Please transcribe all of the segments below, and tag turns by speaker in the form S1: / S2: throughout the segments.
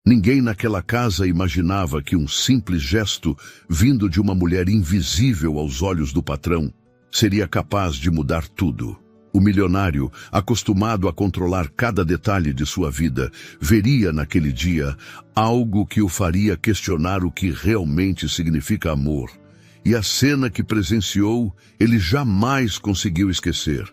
S1: Ninguém naquela casa imaginava que um simples gesto, vindo de uma mulher invisível aos olhos do patrão, seria capaz de mudar tudo. O milionário, acostumado a controlar cada detalhe de sua vida, veria naquele dia algo que o faria questionar o que realmente significa amor. E a cena que presenciou, ele jamais conseguiu esquecer.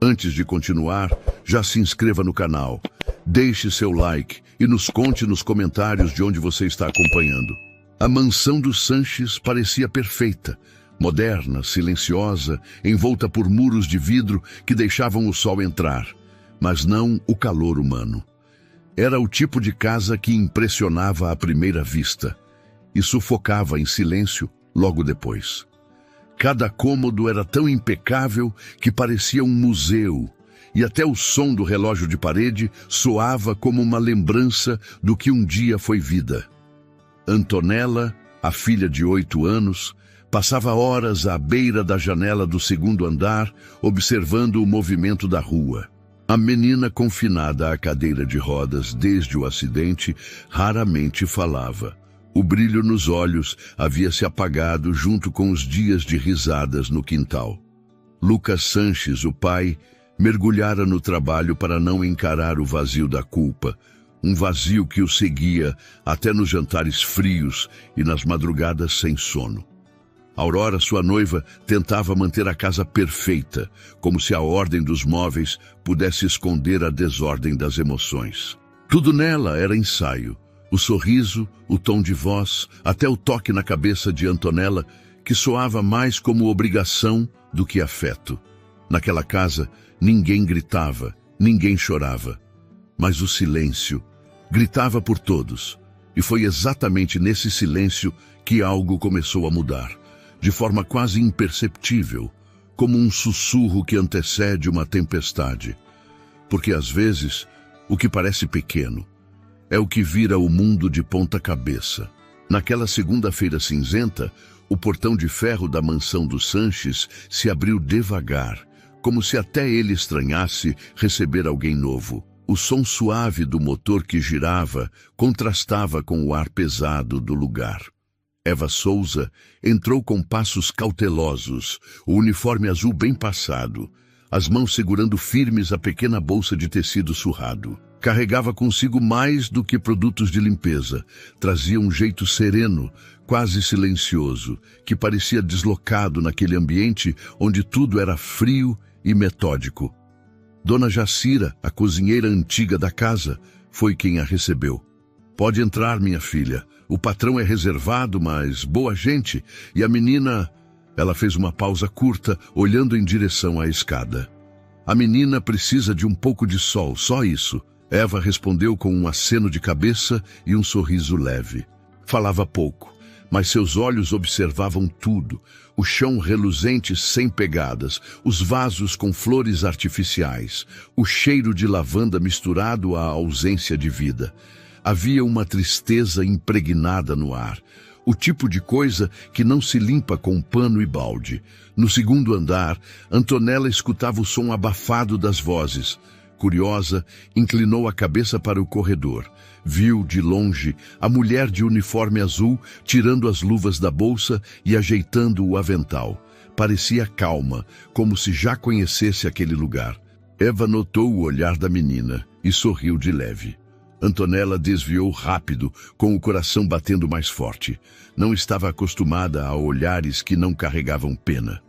S1: Antes de continuar, já se inscreva no canal, deixe seu like e nos conte nos comentários de onde você está acompanhando. A mansão dos Sanches parecia perfeita, moderna, silenciosa, envolta por muros de vidro que deixavam o sol entrar, mas não o calor humano. Era o tipo de casa que impressionava à primeira vista e sufocava em silêncio logo depois. Cada cômodo era tão impecável que parecia um museu, e até o som do relógio de parede soava como uma lembrança do que um dia foi vida. Antonella, a filha de 8 anos, passava horas à beira da janela do segundo andar, observando o movimento da rua. A menina, confinada à cadeira de rodas desde o acidente, raramente falava. O brilho nos olhos havia se apagado junto com os dias de risadas no quintal. Lucas Sanches, o pai, mergulhara no trabalho para não encarar o vazio da culpa, um vazio que o seguia até nos jantares frios e nas madrugadas sem sono. Aurora, sua noiva, tentava manter a casa perfeita, como se a ordem dos móveis pudesse esconder a desordem das emoções. Tudo nela era ensaio. O sorriso, o tom de voz, até o toque na cabeça de Antonella, que soava mais como obrigação do que afeto. Naquela casa, ninguém gritava, ninguém chorava. Mas o silêncio gritava por todos. E foi exatamente nesse silêncio que algo começou a mudar, de forma quase imperceptível, como um sussurro que antecede uma tempestade. Porque às vezes, o que parece pequeno é o que vira o mundo de ponta cabeça. Naquela segunda-feira cinzenta, o portão de ferro da mansão dos Sanches se abriu devagar, como se até ele estranhasse receber alguém novo. O som suave do motor que girava contrastava com o ar pesado do lugar. Eva Souza entrou com passos cautelosos, o uniforme azul bem passado, as mãos segurando firmes a pequena bolsa de tecido surrado. Carregava consigo mais do que produtos de limpeza. Trazia um jeito sereno, quase silencioso, que parecia deslocado naquele ambiente onde tudo era frio e metódico. Dona Jacira, a cozinheira antiga da casa, foi quem a recebeu. "Pode entrar, minha filha. O patrão é reservado, mas boa gente. E a menina..." Ela fez uma pausa curta, olhando em direção à escada. "A menina precisa de um pouco de sol, só isso." Eva respondeu com um aceno de cabeça e um sorriso leve. Falava pouco, mas seus olhos observavam tudo. O chão reluzente sem pegadas, os vasos com flores artificiais, o cheiro de lavanda misturado à ausência de vida. Havia uma tristeza impregnada no ar, o tipo de coisa que não se limpa com pano e balde. No segundo andar, Antonella escutava o som abafado das vozes. Curiosa, inclinou a cabeça para o corredor. Viu, de longe, a mulher de uniforme azul tirando as luvas da bolsa e ajeitando o avental. Parecia calma, como se já conhecesse aquele lugar. Eva notou o olhar da menina e sorriu de leve. Antonella desviou rápido, com o coração batendo mais forte. Não estava acostumada a olhares que não carregavam pena.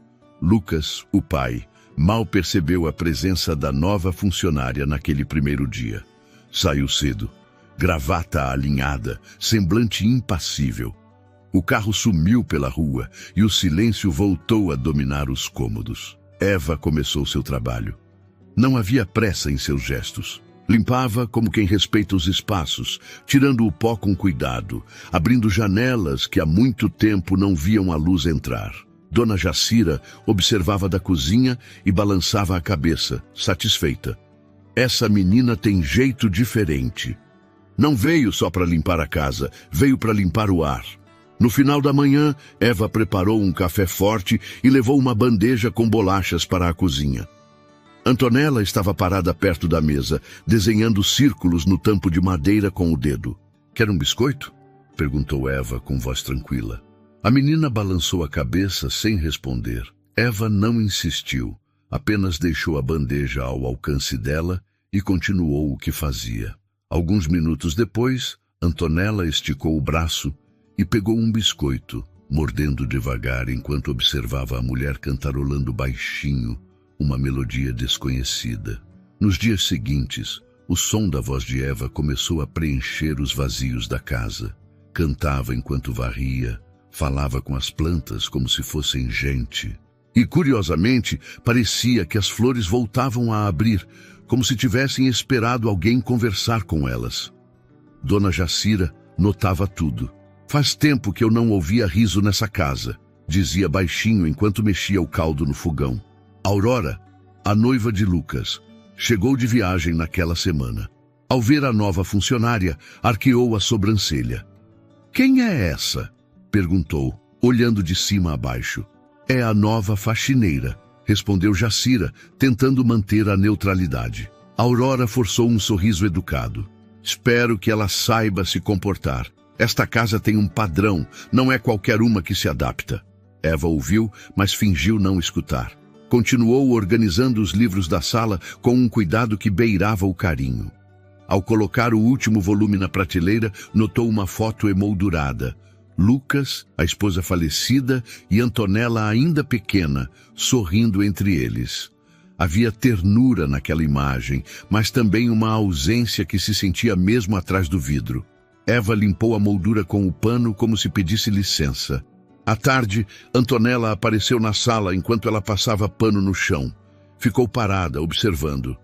S1: Lucas, o pai, mal percebeu a presença da nova funcionária naquele primeiro dia. Saiu cedo, gravata alinhada, semblante impassível. O carro sumiu pela rua e o silêncio voltou a dominar os cômodos. Eva começou seu trabalho. Não havia pressa em seus gestos. Limpava como quem respeita os espaços, tirando o pó com cuidado, abrindo janelas que há muito tempo não viam a luz entrar. Dona Jacira observava da cozinha e balançava a cabeça, satisfeita. Essa menina tem jeito diferente. Não veio só para limpar a casa, veio para limpar o ar. No final da manhã, Eva preparou um café forte e levou uma bandeja com bolachas para a cozinha. Antonella estava parada perto da mesa, desenhando círculos no tampo de madeira com o dedo. Quer um biscoito? Perguntou Eva com voz tranquila. A menina balançou a cabeça sem responder. Eva não insistiu, apenas deixou a bandeja ao alcance dela e continuou o que fazia. Alguns minutos depois, Antonella esticou o braço e pegou um biscoito, mordendo devagar enquanto observava a mulher cantarolando baixinho uma melodia desconhecida. Nos dias seguintes, o som da voz de Eva começou a preencher os vazios da casa. Cantava enquanto varria, falava com as plantas como se fossem gente. E, curiosamente, parecia que as flores voltavam a abrir, como se tivessem esperado alguém conversar com elas. Dona Jacira notava tudo. Faz tempo que eu não ouvia riso nessa casa, dizia baixinho enquanto mexia o caldo no fogão. Aurora, a noiva de Lucas, chegou de viagem naquela semana. Ao ver a nova funcionária, arqueou a sobrancelha. Quem é essa? Perguntou, olhando de cima a baixo. É a nova faxineira, respondeu Jacira, tentando manter a neutralidade. Aurora forçou um sorriso educado. Espero que ela saiba se comportar. Esta casa tem um padrão, não é qualquer uma que se adapta. Eva ouviu, mas fingiu não escutar. Continuou organizando os livros da sala com um cuidado que beirava o carinho. Ao colocar o último volume na prateleira, notou uma foto emoldurada. Lucas, a esposa falecida, e Antonella ainda pequena, sorrindo entre eles. Havia ternura naquela imagem, mas também uma ausência que se sentia mesmo atrás do vidro. Eva limpou a moldura com o pano como se pedisse licença. À tarde, Antonella apareceu na sala enquanto ela passava pano no chão. Ficou parada, observando.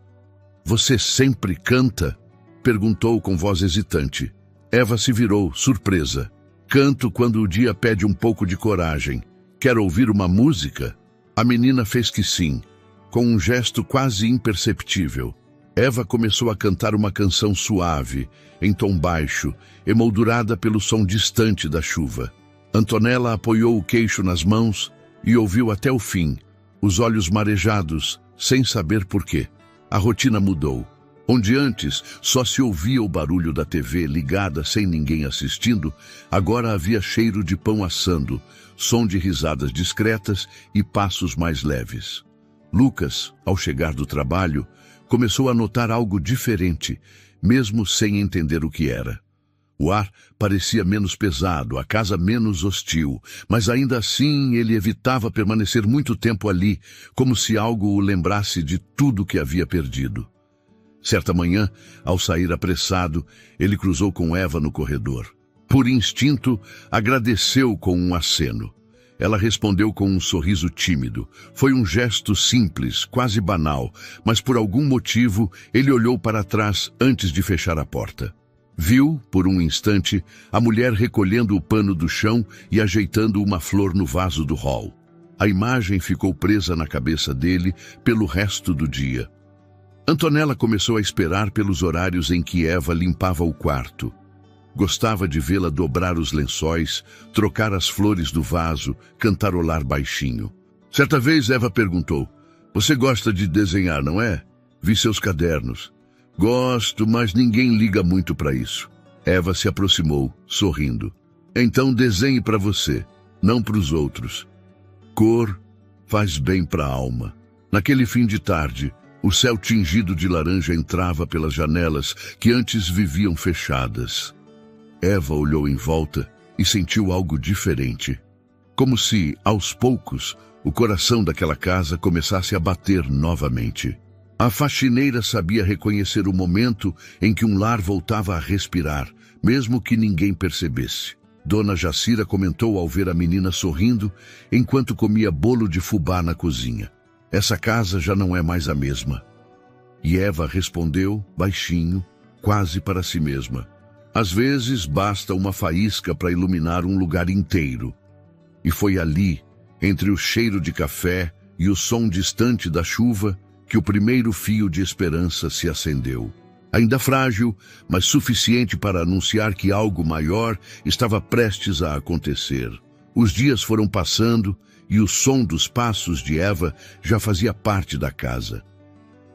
S1: Você sempre canta? Perguntou com voz hesitante. Eva se virou, surpresa. Canto quando o dia pede um pouco de coragem. Quer ouvir uma música? A menina fez que sim, com um gesto quase imperceptível. Eva começou a cantar uma canção suave, em tom baixo, emoldurada pelo som distante da chuva. Antonella apoiou o queixo nas mãos e ouviu até o fim, os olhos marejados, sem saber por quê. A rotina mudou. Onde antes só se ouvia o barulho da TV ligada sem ninguém assistindo, agora havia cheiro de pão assando, som de risadas discretas e passos mais leves. Lucas, ao chegar do trabalho, começou a notar algo diferente, mesmo sem entender o que era. O ar parecia menos pesado, a casa menos hostil, mas ainda assim ele evitava permanecer muito tempo ali, como se algo o lembrasse de tudo que havia perdido. Certa manhã, ao sair apressado, ele cruzou com Eva no corredor. Por instinto, agradeceu com um aceno. Ela respondeu com um sorriso tímido. Foi um gesto simples, quase banal, mas por algum motivo ele olhou para trás antes de fechar a porta. Viu, por um instante, a mulher recolhendo o pano do chão e ajeitando uma flor no vaso do hall. A imagem ficou presa na cabeça dele pelo resto do dia. Antonella começou a esperar pelos horários em que Eva limpava o quarto. Gostava de vê-la dobrar os lençóis, trocar as flores do vaso, cantarolar baixinho. Certa vez Eva perguntou, você gosta de desenhar, não é? Vi seus cadernos. Gosto, mas ninguém liga muito para isso. Eva se aproximou, sorrindo. Então desenhe para você, não para os outros. Cor faz bem para a alma. Naquele fim de tarde, o céu tingido de laranja entrava pelas janelas que antes viviam fechadas. Eva olhou em volta e sentiu algo diferente. Como se, aos poucos, o coração daquela casa começasse a bater novamente. A faxineira sabia reconhecer o momento em que um lar voltava a respirar, mesmo que ninguém percebesse. Dona Jacira comentou ao ver a menina sorrindo, enquanto comia bolo de fubá na cozinha. Essa casa já não é mais a mesma. E Eva respondeu, baixinho, quase para si mesma. Às vezes basta uma faísca para iluminar um lugar inteiro. E foi ali, entre o cheiro de café e o som distante da chuva, que o primeiro fio de esperança se acendeu. Ainda frágil, mas suficiente para anunciar que algo maior estava prestes a acontecer. Os dias foram passando e o som dos passos de Eva já fazia parte da casa.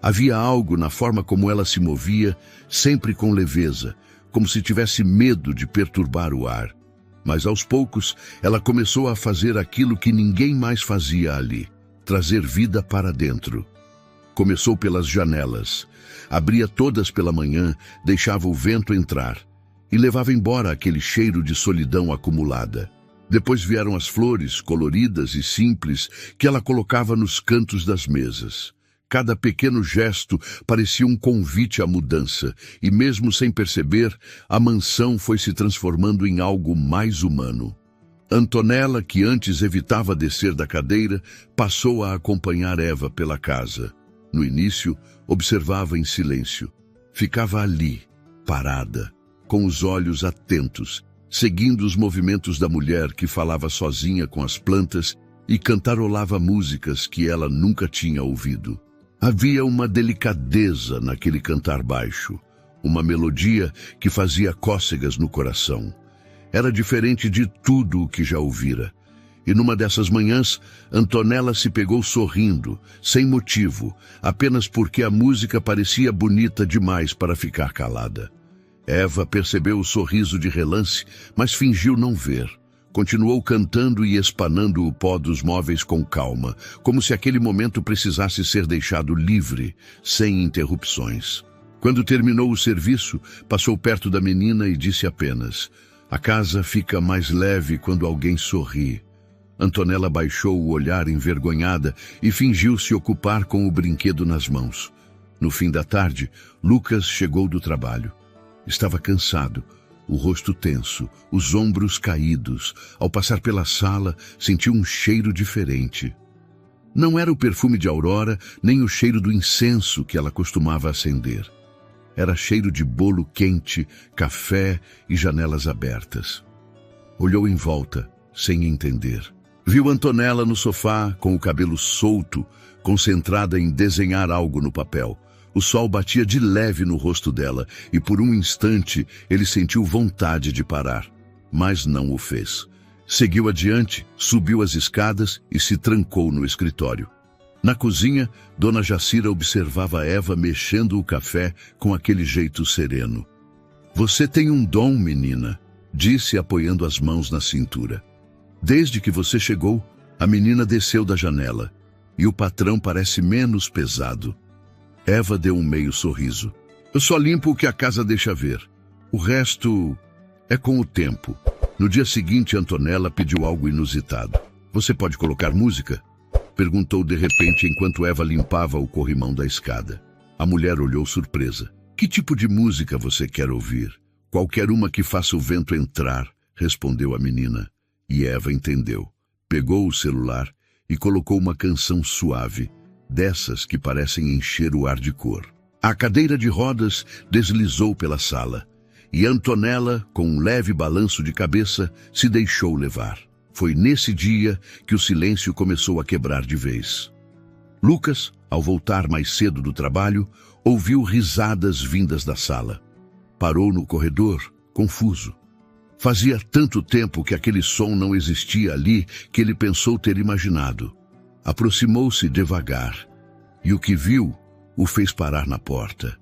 S1: Havia algo na forma como ela se movia, sempre com leveza, como se tivesse medo de perturbar o ar. Mas aos poucos, ela começou a fazer aquilo que ninguém mais fazia ali: trazer vida para dentro. Começou pelas janelas. Abria todas pela manhã, deixava o vento entrar e levava embora aquele cheiro de solidão acumulada. Depois vieram as flores, coloridas e simples, que ela colocava nos cantos das mesas. Cada pequeno gesto parecia um convite à mudança, e mesmo sem perceber, a mansão foi se transformando em algo mais humano. Antonella, que antes evitava descer da cadeira, passou a acompanhar Eva pela casa. No início, observava em silêncio. Ficava ali, parada, com os olhos atentos, seguindo os movimentos da mulher que falava sozinha com as plantas e cantarolava músicas que ela nunca tinha ouvido. Havia uma delicadeza naquele cantar baixo, uma melodia que fazia cócegas no coração. Era diferente de tudo o que já ouvira. E numa dessas manhãs, Antonella se pegou sorrindo, sem motivo, apenas porque a música parecia bonita demais para ficar calada. Eva percebeu o sorriso de relance, mas fingiu não ver. Continuou cantando e espanando o pó dos móveis com calma, como se aquele momento precisasse ser deixado livre, sem interrupções. Quando terminou o serviço, passou perto da menina e disse apenas: "A casa fica mais leve quando alguém sorri." Antonella baixou o olhar envergonhada e fingiu se ocupar com o brinquedo nas mãos. No fim da tarde, Lucas chegou do trabalho. Estava cansado, o rosto tenso, os ombros caídos. Ao passar pela sala, sentiu um cheiro diferente. Não era o perfume de Aurora, nem o cheiro do incenso que ela costumava acender. Era cheiro de bolo quente, café e janelas abertas. Olhou em volta, sem entender. Viu Antonella no sofá, com o cabelo solto, concentrada em desenhar algo no papel. O sol batia de leve no rosto dela e por um instante ele sentiu vontade de parar, mas não o fez. Seguiu adiante, subiu as escadas e se trancou no escritório. Na cozinha, Dona Jacira observava Eva mexendo o café com aquele jeito sereno. "Você tem um dom, menina", disse apoiando as mãos na cintura. "Desde que você chegou, a menina desceu da janela e o patrão parece menos pesado." Eva deu um meio sorriso. "Eu só limpo o que a casa deixa ver. O resto é com o tempo." No dia seguinte, Antonella pediu algo inusitado. "Você pode colocar música?" perguntou de repente enquanto Eva limpava o corrimão da escada. A mulher olhou surpresa. "Que tipo de música você quer ouvir?" "Qualquer uma que faça o vento entrar", respondeu a menina. E Eva entendeu. Pegou o celular e colocou uma canção suave, dessas que parecem encher o ar de cor. A cadeira de rodas deslizou pela sala, e Antonella, com um leve balanço de cabeça, se deixou levar. Foi nesse dia que o silêncio começou a quebrar de vez. Lucas, ao voltar mais cedo do trabalho, ouviu risadas vindas da sala. Parou no corredor, confuso. Fazia tanto tempo que aquele som não existia ali que ele pensou ter imaginado. Aproximou-se devagar, e o que viu o fez parar na porta.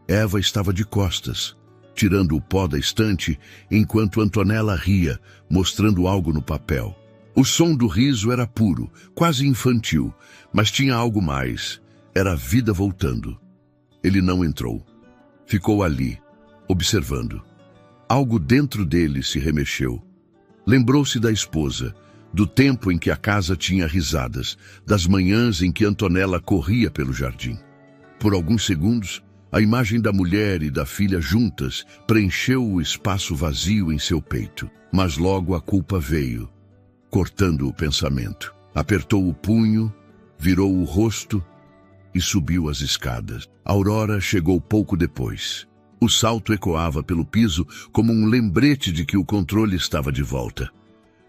S1: Eva estava de costas, tirando o pó da estante, enquanto Antonella ria, mostrando algo no papel. O som do riso era puro, quase infantil, mas tinha algo mais. Era a vida voltando. Ele não entrou. Ficou ali, observando. Algo dentro dele se remexeu. Lembrou-se da esposa, do tempo em que a casa tinha risadas, das manhãs em que Antonella corria pelo jardim. Por alguns segundos, a imagem da mulher e da filha juntas preencheu o espaço vazio em seu peito. Mas logo a culpa veio, cortando o pensamento. Apertou o punho, virou o rosto e subiu as escadas. Aurora chegou pouco depois. O salto ecoava pelo piso como um lembrete de que o controle estava de volta.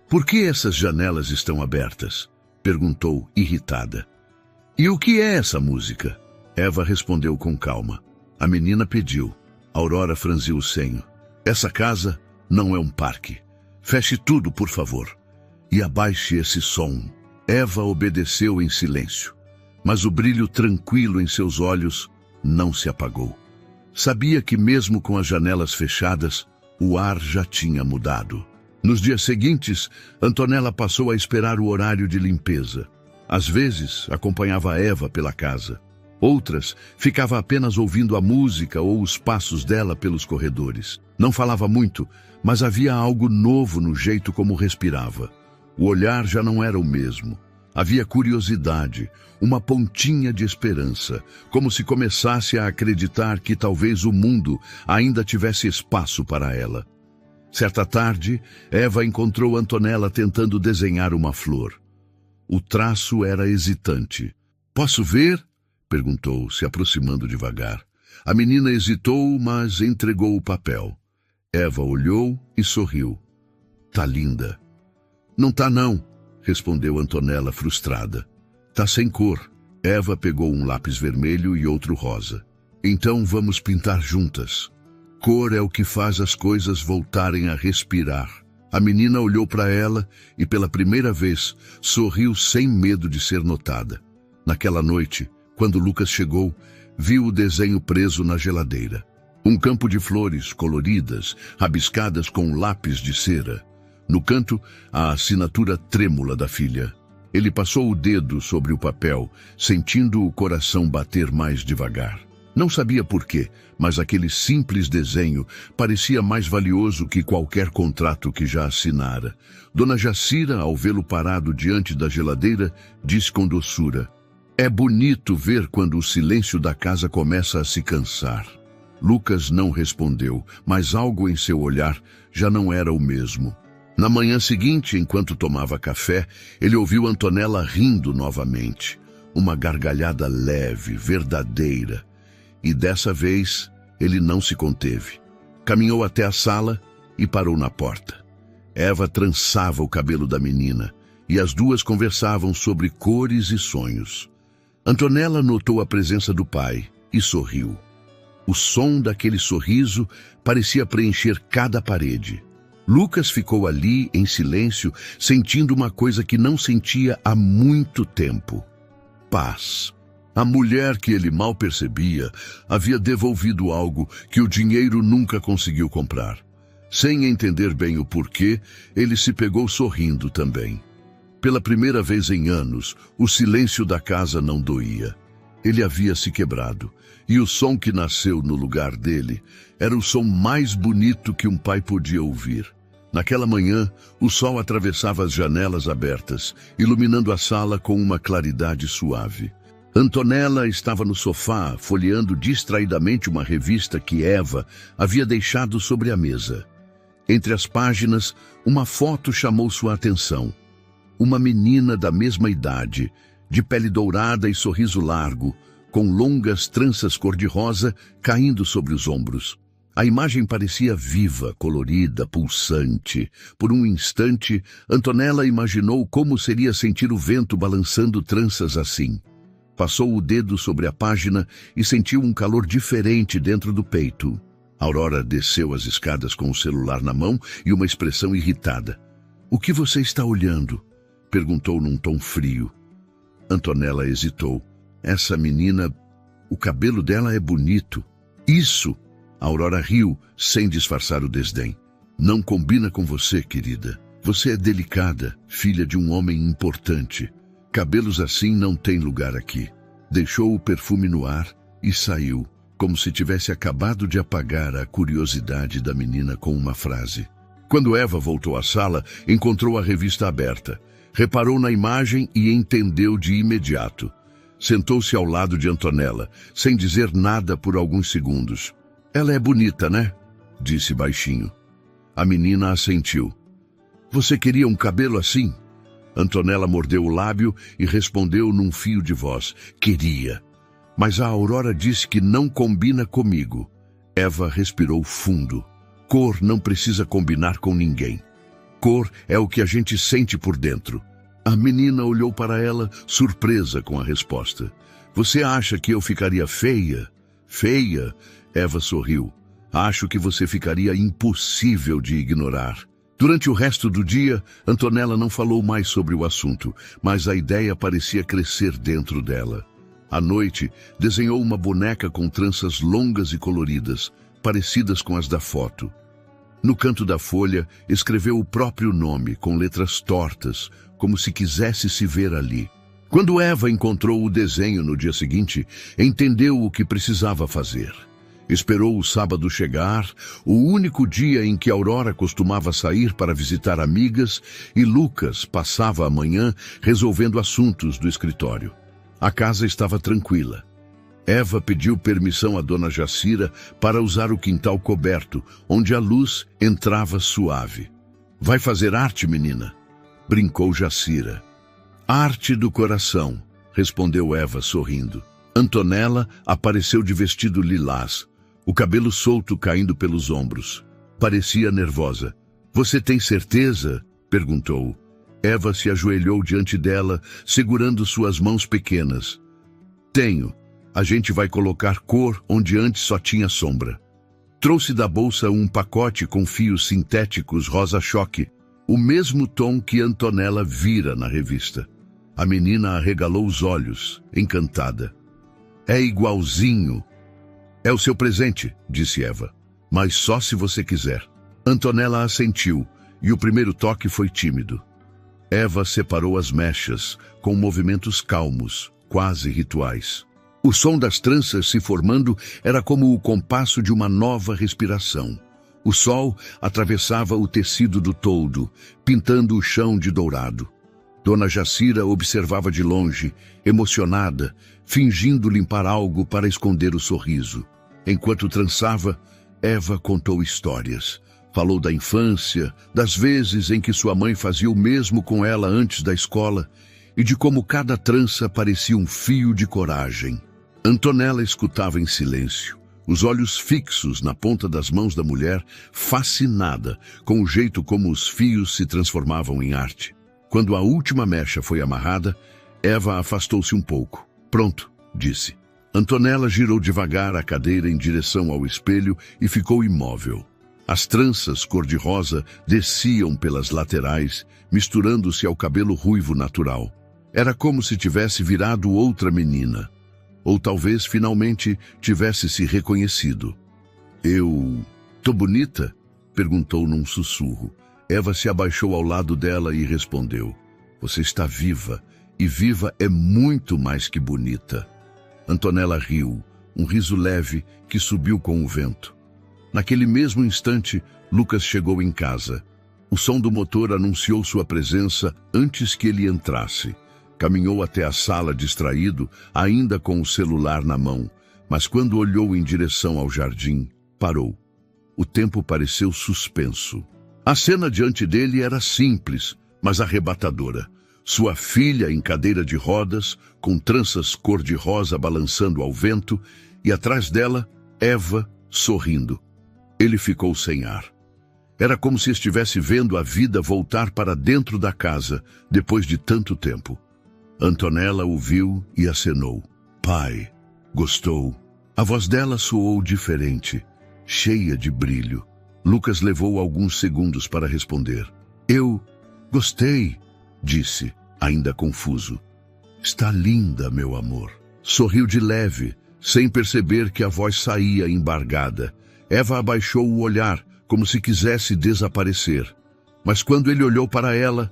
S1: "Por que essas janelas estão abertas?" perguntou, irritada. "E o que é essa música?" Eva respondeu com calma. A menina pediu. Aurora franziu o senho. "Essa casa não é um parque. Feche tudo, por favor. E abaixe esse som." Eva obedeceu em silêncio, mas o brilho tranquilo em seus olhos não se apagou. Sabia que mesmo com as janelas fechadas, o ar já tinha mudado. Nos dias seguintes, Antonella passou a esperar o horário de limpeza. Às vezes, acompanhava Eva pela casa. Outras, ficava apenas ouvindo a música ou os passos dela pelos corredores. Não falava muito, mas havia algo novo no jeito como respirava. O olhar já não era o mesmo. Havia curiosidade, uma pontinha de esperança, como se começasse a acreditar que talvez o mundo ainda tivesse espaço para ela. Certa tarde, Eva encontrou Antonella tentando desenhar uma flor. O traço era hesitante. "Posso ver?" perguntou, se aproximando devagar. A menina hesitou, mas entregou o papel. Eva olhou e sorriu. "Tá linda." "Não tá não", respondeu Antonella frustrada. "Tá sem cor." Eva pegou um lápis vermelho e outro rosa. "Então vamos pintar juntas. Cor é o que faz as coisas voltarem a respirar." A menina olhou para ela e, pela primeira vez, sorriu sem medo de ser notada. Naquela noite, quando Lucas chegou, viu o desenho preso na geladeira. Um campo de flores coloridas, rabiscadas com lápis de cera. No canto, a assinatura trêmula da filha. Ele passou o dedo sobre o papel, sentindo o coração bater mais devagar. Não sabia por quê, mas aquele simples desenho parecia mais valioso que qualquer contrato que já assinara. Dona Jacira, ao vê-lo parado diante da geladeira, disse com doçura: "É bonito ver quando o silêncio da casa começa a se cansar." Lucas não respondeu, mas algo em seu olhar já não era o mesmo. Na manhã seguinte, enquanto tomava café, ele ouviu Antonella rindo novamente. Uma gargalhada leve, verdadeira. E dessa vez, ele não se conteve. Caminhou até a sala e parou na porta. Eva trançava o cabelo da menina, e as duas conversavam sobre cores e sonhos. Antonella notou a presença do pai e sorriu. O som daquele sorriso parecia preencher cada parede. Lucas ficou ali, em silêncio, sentindo uma coisa que não sentia há muito tempo: paz. A mulher que ele mal percebia havia devolvido algo que o dinheiro nunca conseguiu comprar. Sem entender bem o porquê, ele se pegou sorrindo também. Pela primeira vez em anos, o silêncio da casa não doía. Ele havia se quebrado, e o som que nasceu no lugar dele era o som mais bonito que um pai podia ouvir. Naquela manhã, o sol atravessava as janelas abertas, iluminando a sala com uma claridade suave. Antonella estava no sofá, folheando distraidamente uma revista que Eva havia deixado sobre a mesa. Entre as páginas, uma foto chamou sua atenção. Uma menina da mesma idade, de pele dourada e sorriso largo, com longas tranças cor-de-rosa caindo sobre os ombros. A imagem parecia viva, colorida, pulsante. Por um instante, Antonella imaginou como seria sentir o vento balançando tranças assim. Passou o dedo sobre a página e sentiu um calor diferente dentro do peito. Aurora desceu as escadas com o celular na mão e uma expressão irritada. "O que você está olhando?" perguntou num tom frio. Antonella hesitou. "Essa menina, o cabelo dela é bonito." "Isso!" Aurora riu, sem disfarçar o desdém. "Não combina com você, querida. Você é delicada, filha de um homem importante. Cabelos assim não têm lugar aqui." Deixou o perfume no ar e saiu, como se tivesse acabado de apagar a curiosidade da menina com uma frase. Quando Eva voltou à sala, encontrou a revista aberta. Reparou na imagem e entendeu de imediato. Sentou-se ao lado de Antonella, sem dizer nada por alguns segundos. "Ela é bonita, né?" disse baixinho. A menina assentiu. "Você queria um cabelo assim?" Antonella mordeu o lábio e respondeu num fio de voz: "Queria. Mas a Aurora disse que não combina comigo." Eva respirou fundo. Cor não precisa combinar com ninguém. Cor é o que a gente sente por dentro. A menina olhou para ela, surpresa com a resposta. "Você acha que eu ficaria feia?" "Feia?" Eva sorriu. "Acho que você ficaria impossível de ignorar." Durante o resto do dia, Antonella não falou mais sobre o assunto, mas a ideia parecia crescer dentro dela. À noite, desenhou uma boneca com tranças longas e coloridas, parecidas com as da foto. No canto da folha, escreveu o próprio nome, com letras tortas, como se quisesse se ver ali. Quando Eva encontrou o desenho no dia seguinte, entendeu o que precisava fazer. Esperou o sábado chegar, o único dia em que Aurora costumava sair para visitar amigas e Lucas passava a manhã resolvendo assuntos do escritório. A casa estava tranquila. Eva pediu permissão a Dona Jacira para usar o quintal coberto, onde a luz entrava suave. "Vai fazer arte, menina?" brincou Jacira. "Arte do coração", respondeu Eva sorrindo. Antonella apareceu de vestido lilás, o cabelo solto caindo pelos ombros. Parecia nervosa. "Você tem certeza?" perguntou. Eva se ajoelhou diante dela, segurando suas mãos pequenas. "Tenho. A gente vai colocar cor onde antes só tinha sombra." Trouxe da bolsa um pacote com fios sintéticos rosa-choque, o mesmo tom que Antonella vira na revista. A menina arregalou os olhos, encantada. "É igualzinho." "É o seu presente", disse Eva, "mas só se você quiser." Antonella assentiu, e o primeiro toque foi tímido. Eva separou as mechas, com movimentos calmos, quase rituais. O som das tranças se formando era como o compasso de uma nova respiração. O sol atravessava o tecido do toldo, pintando o chão de dourado. Dona Jacira observava de longe, emocionada, fingindo limpar algo para esconder o sorriso. Enquanto trançava, Eva contou histórias. Falou da infância, das vezes em que sua mãe fazia o mesmo com ela antes da escola e de como cada trança parecia um fio de coragem. Antonella escutava em silêncio, os olhos fixos na ponta das mãos da mulher, fascinada com o jeito como os fios se transformavam em arte. Quando a última mecha foi amarrada, Eva afastou-se um pouco. "Pronto", disse. Antonella girou devagar a cadeira em direção ao espelho e ficou imóvel. As tranças cor-de-rosa desciam pelas laterais, misturando-se ao cabelo ruivo natural. Era como se tivesse virado outra menina. Ou talvez finalmente tivesse se reconhecido. "Eu... tô bonita?" perguntou num sussurro. Eva se abaixou ao lado dela e respondeu. "Você está viva, e viva é muito mais que bonita." Antonella riu, um riso leve que subiu com o vento. Naquele mesmo instante, Lucas chegou em casa. O som do motor anunciou sua presença antes que ele entrasse. Caminhou até a sala distraído, ainda com o celular na mão, mas quando olhou em direção ao jardim, parou. O tempo pareceu suspenso. A cena diante dele era simples, mas arrebatadora. Sua filha em cadeira de rodas, com tranças cor-de-rosa balançando ao vento, e atrás dela, Eva, sorrindo. Ele ficou sem ar. Era como se estivesse vendo a vida voltar para dentro da casa, depois de tanto tempo. Antonella o viu e acenou. "Pai." Gostou. A voz dela soou diferente, cheia de brilho. Lucas levou alguns segundos para responder. "Eu gostei", disse, ainda confuso. "Está linda, meu amor." Sorriu de leve, sem perceber que a voz saía embargada. Eva abaixou o olhar, como se quisesse desaparecer. Mas quando ele olhou para ela,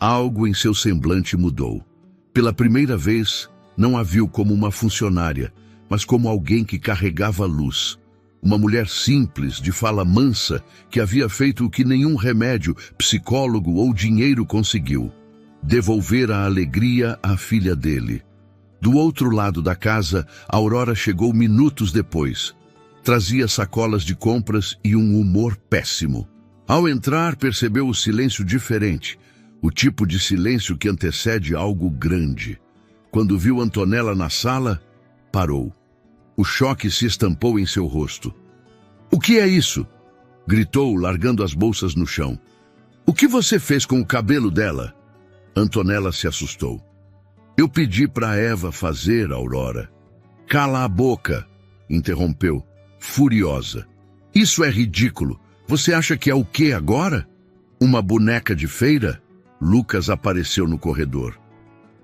S1: algo em seu semblante mudou. Pela primeira vez, não a viu como uma funcionária, mas como alguém que carregava luz. Uma mulher simples, de fala mansa, que havia feito o que nenhum remédio, psicólogo ou dinheiro conseguiu. Devolver a alegria à filha dele. Do outro lado da casa, Aurora chegou minutos depois. Trazia sacolas de compras e um humor péssimo. Ao entrar, percebeu o silêncio diferente, o tipo de silêncio que antecede algo grande. Quando viu Antonella na sala, parou. O choque se estampou em seu rosto. "O que é isso?" gritou, largando as bolsas no chão. "O que você fez com o cabelo dela?" Antonella se assustou. "Eu pedi para Eva fazer, Aurora." "Cala a boca", interrompeu, furiosa. "Isso é ridículo. Você acha que é o quê agora? Uma boneca de feira?" Lucas apareceu no corredor.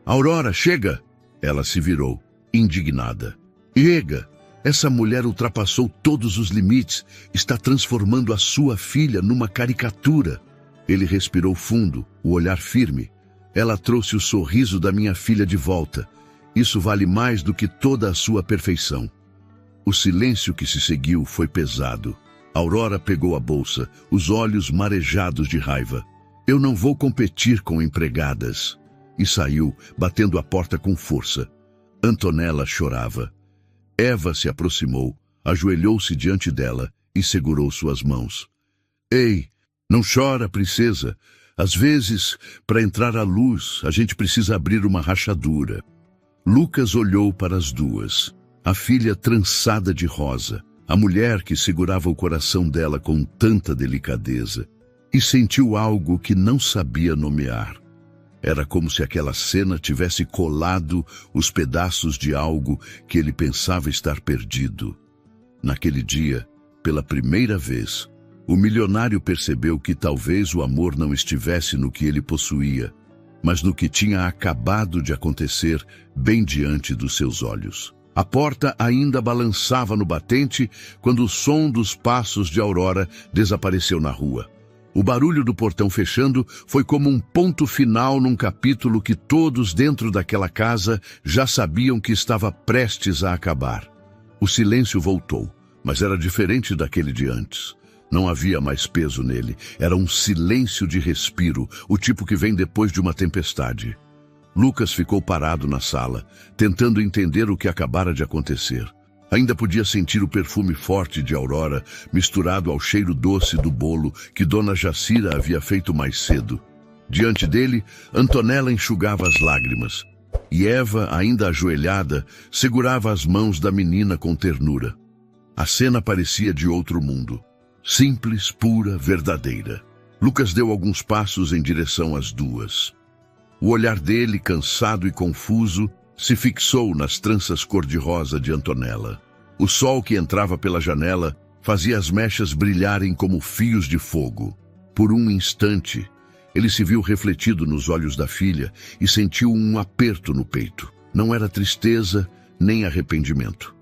S1: "Aurora, chega!" Ela se virou. indignada. Chega! Essa mulher ultrapassou todos os limites, está transformando a sua filha numa caricatura. Ele respirou fundo, o olhar firme. Ela trouxe o sorriso da minha filha de volta. Isso vale mais do que toda a sua perfeição. O silêncio que se seguiu foi pesado. Aurora pegou a bolsa, os olhos marejados de raiva. Eu não vou competir com empregadas. E saiu, batendo a porta com força. Antonella chorava. Eva se aproximou, ajoelhou-se diante dela e segurou suas mãos. Ei, não chora, princesa. Às vezes, para entrar à luz, a gente precisa abrir uma rachadura. Lucas olhou para as duas. A filha trançada de rosa, a mulher que segurava o coração dela com tanta delicadeza, e sentiu algo que não sabia nomear. Era como se aquela cena tivesse colado os pedaços de algo que ele pensava estar perdido. Naquele dia, pela primeira vez, o milionário percebeu que talvez o amor não estivesse no que ele possuía, mas no que tinha acabado de acontecer bem diante dos seus olhos. A porta ainda balançava no batente quando o som dos passos de Aurora desapareceu na rua. O barulho do portão fechando foi como um ponto final num capítulo que todos dentro daquela casa já sabiam que estava prestes a acabar. O silêncio voltou, mas era diferente daquele de antes. Não havia mais peso nele, era um silêncio de respiro, o tipo que vem depois de uma tempestade. Lucas ficou parado na sala, tentando entender o que acabara de acontecer. Ainda podia sentir o perfume forte de Aurora, misturado ao cheiro doce do bolo que Dona Jacira havia feito mais cedo. Diante dele, Antonella enxugava as lágrimas, e Eva, ainda ajoelhada, segurava as mãos da menina com ternura. A cena parecia de outro mundo. Simples, pura, verdadeira. Lucas deu alguns passos em direção às duas. O olhar dele, cansado e confuso, se fixou nas tranças cor-de-rosa de Antonella. O sol que entrava pela janela fazia as mechas brilharem como fios de fogo. Por um instante, ele se viu refletido nos olhos da filha e sentiu um aperto no peito. Não era tristeza nem arrependimento.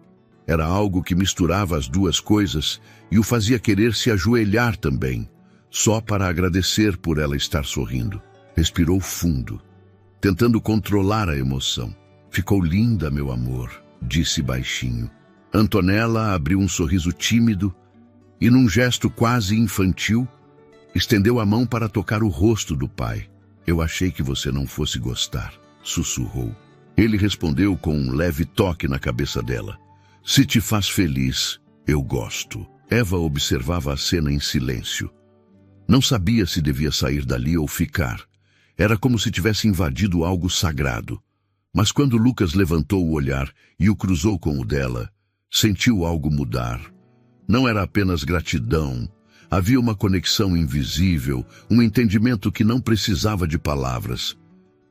S1: Era algo que misturava as duas coisas e o fazia querer se ajoelhar também, só para agradecer por ela estar sorrindo. Respirou fundo, tentando controlar a emoção. Ficou linda, meu amor, disse baixinho. Antonella abriu um sorriso tímido e, num gesto quase infantil, estendeu a mão para tocar o rosto do pai. Eu achei que você não fosse gostar, sussurrou. Ele respondeu com um leve toque na cabeça dela. Se te faz feliz, eu gosto. Eva observava a cena em silêncio. Não sabia se devia sair dali ou ficar. Era como se tivesse invadido algo sagrado. Mas quando Lucas levantou o olhar e o cruzou com o dela, sentiu algo mudar. Não era apenas gratidão. Havia uma conexão invisível, um entendimento que não precisava de palavras.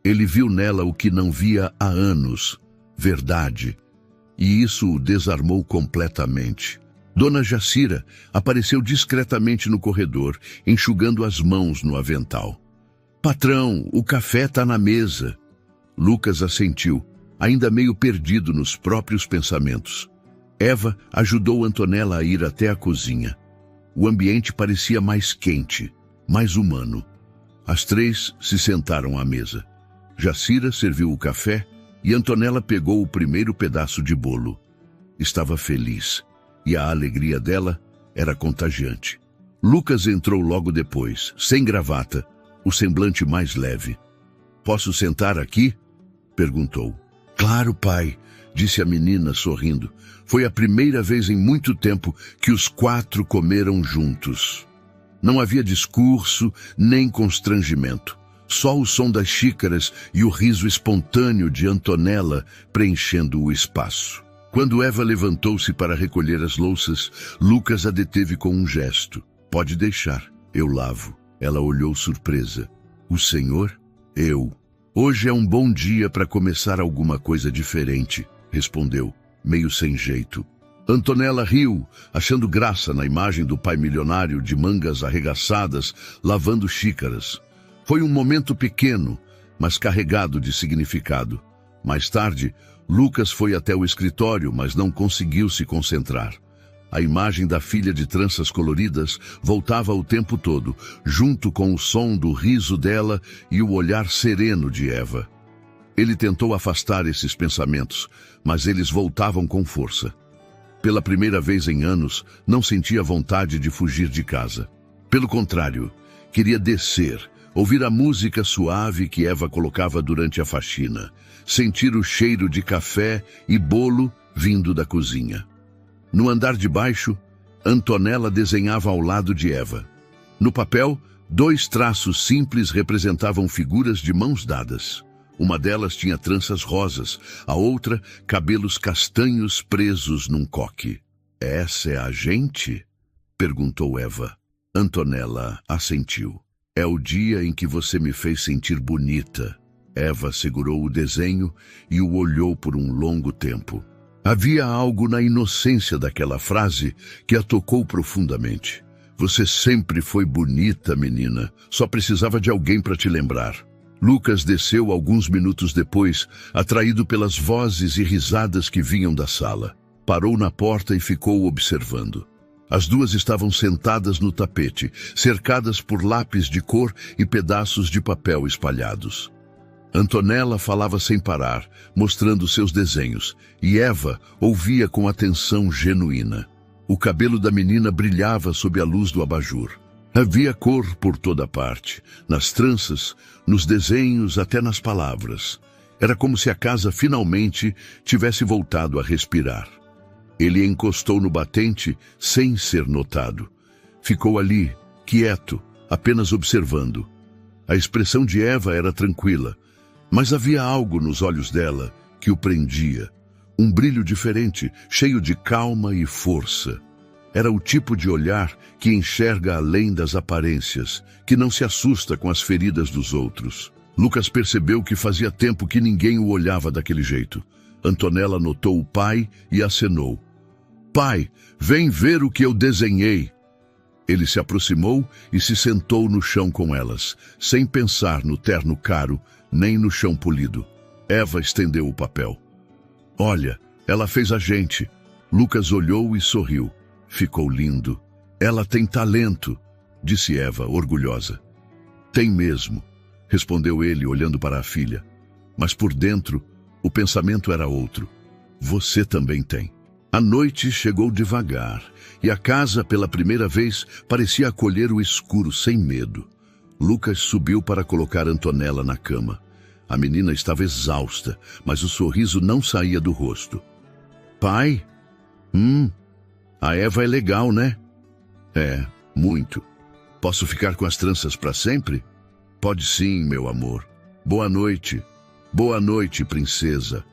S1: Ele viu nela o que não via há anos, verdade. E isso o desarmou completamente. Dona Jacira apareceu discretamente no corredor, enxugando as mãos no avental. Patrão, o café está na mesa. Lucas assentiu, ainda meio perdido nos próprios pensamentos. Eva ajudou Antonella a ir até a cozinha. O ambiente parecia mais quente, mais humano. As três se sentaram à mesa. Jacira serviu o café e Antonella pegou o primeiro pedaço de bolo. Estava feliz, e a alegria dela era contagiante. Lucas entrou logo depois, sem gravata, o semblante mais leve. Posso sentar aqui? Perguntou. Claro, pai, disse a menina sorrindo. Foi a primeira vez em muito tempo que os quatro comeram juntos. Não havia discurso nem constrangimento. Só o som das xícaras e o riso espontâneo de Antonella preenchendo o espaço. Quando Eva levantou-se para recolher as louças, Lucas a deteve com um gesto. Pode deixar, eu lavo. Ela olhou surpresa. O senhor? Eu. Hoje é um bom dia para começar alguma coisa diferente, respondeu, meio sem jeito. Antonella riu, achando graça na imagem do pai milionário de mangas arregaçadas, lavando xícaras. Foi um momento pequeno, mas carregado de significado. Mais tarde, Lucas foi até o escritório, mas não conseguiu se concentrar. A imagem da filha de tranças coloridas voltava o tempo todo, junto com o som do riso dela e o olhar sereno de Eva. Ele tentou afastar esses pensamentos, mas eles voltavam com força. Pela primeira vez em anos, não sentia vontade de fugir de casa. Pelo contrário, queria descer, ouvir a música suave que Eva colocava durante a faxina, sentir o cheiro de café e bolo vindo da cozinha. No andar de baixo, Antonella desenhava ao lado de Eva. No papel, 2 traços simples representavam figuras de mãos dadas. Uma delas tinha tranças rosas, a outra, cabelos castanhos presos num coque. "Essa é a gente?" perguntou Eva. Antonella assentiu. "É o dia em que você me fez sentir bonita." Eva segurou o desenho e o olhou por um longo tempo. Havia algo na inocência daquela frase que a tocou profundamente. "Você sempre foi bonita, menina. Só precisava de alguém para te lembrar." Lucas desceu alguns minutos depois, atraído pelas vozes e risadas que vinham da sala. Parou na porta e ficou observando. As duas estavam sentadas no tapete, cercadas por lápis de cor e pedaços de papel espalhados. Antonella falava sem parar, mostrando seus desenhos, e Eva ouvia com atenção genuína. O cabelo da menina brilhava sob a luz do abajur. Havia cor por toda parte, nas tranças, nos desenhos, até nas palavras. Era como se a casa finalmente tivesse voltado a respirar. Ele encostou no batente sem ser notado. Ficou ali, quieto, apenas observando. A expressão de Eva era tranquila, mas havia algo nos olhos dela que o prendia. Um brilho diferente, cheio de calma e força. Era o tipo de olhar que enxerga além das aparências, que não se assusta com as feridas dos outros. Lucas percebeu que fazia tempo que ninguém o olhava daquele jeito. Antonella notou o pai e acenou. "Pai, vem ver o que eu desenhei." Ele se aproximou e se sentou no chão com elas, sem pensar no terno caro, nem no chão polido. Eva estendeu o papel. "Olha, ela fez a gente." Lucas olhou e sorriu. "Ficou lindo." "Ela tem talento", disse Eva, orgulhosa. "Tem mesmo", respondeu ele, olhando para a filha. Mas por dentro, o pensamento era outro. "Você também tem." A noite chegou devagar, e a casa, pela primeira vez, parecia acolher o escuro sem medo. Lucas subiu para colocar Antonella na cama. A menina estava exausta, mas o sorriso não saía do rosto. "Pai? A Eva é legal, né?" "É, muito. Posso ficar com as tranças para sempre?" "Pode sim, meu amor. Boa noite." "Boa noite, princesa."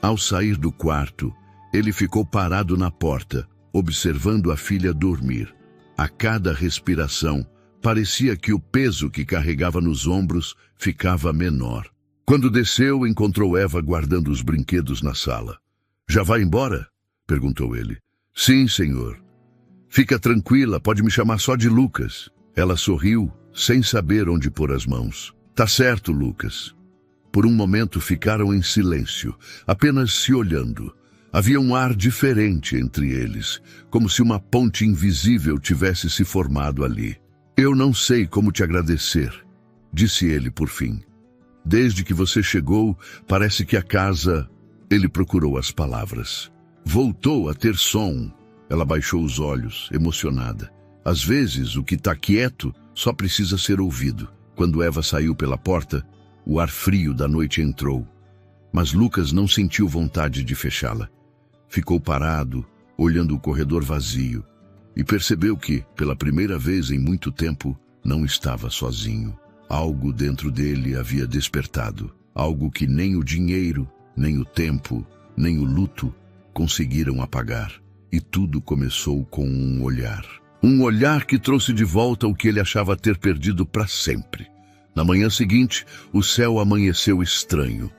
S1: Ao sair do quarto, ele ficou parado na porta, observando a filha dormir. A cada respiração, parecia que o peso que carregava nos ombros ficava menor. Quando desceu, encontrou Eva guardando os brinquedos na sala. "Já vai embora?" perguntou ele. "Sim, senhor." "Fica tranquila, pode me chamar só de Lucas." Ela sorriu, sem saber onde pôr as mãos. "Tá certo, Lucas." Por um momento ficaram em silêncio, apenas se olhando. Havia um ar diferente entre eles, como se uma ponte invisível tivesse se formado ali. "Eu não sei como te agradecer", disse ele por fim. "Desde que você chegou, parece que a casa..." Ele procurou as palavras. "Voltou a ter som." Ela baixou os olhos, emocionada. Às vezes, o que está quieto só precisa ser ouvido. Quando Eva saiu pela porta, o ar frio da noite entrou. Mas Lucas não sentiu vontade de fechá-la. Ficou parado, olhando o corredor vazio, e percebeu que, pela primeira vez em muito tempo, não estava sozinho. Algo dentro dele havia despertado. Algo que nem o dinheiro, nem o tempo, nem o luto conseguiram apagar. E tudo começou com um olhar. Um olhar que trouxe de volta o que ele achava ter perdido para sempre. Na manhã seguinte, o céu amanheceu estranho.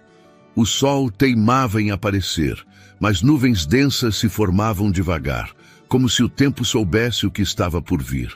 S1: O sol teimava em aparecer, mas nuvens densas se formavam devagar, como se o tempo soubesse o que estava por vir.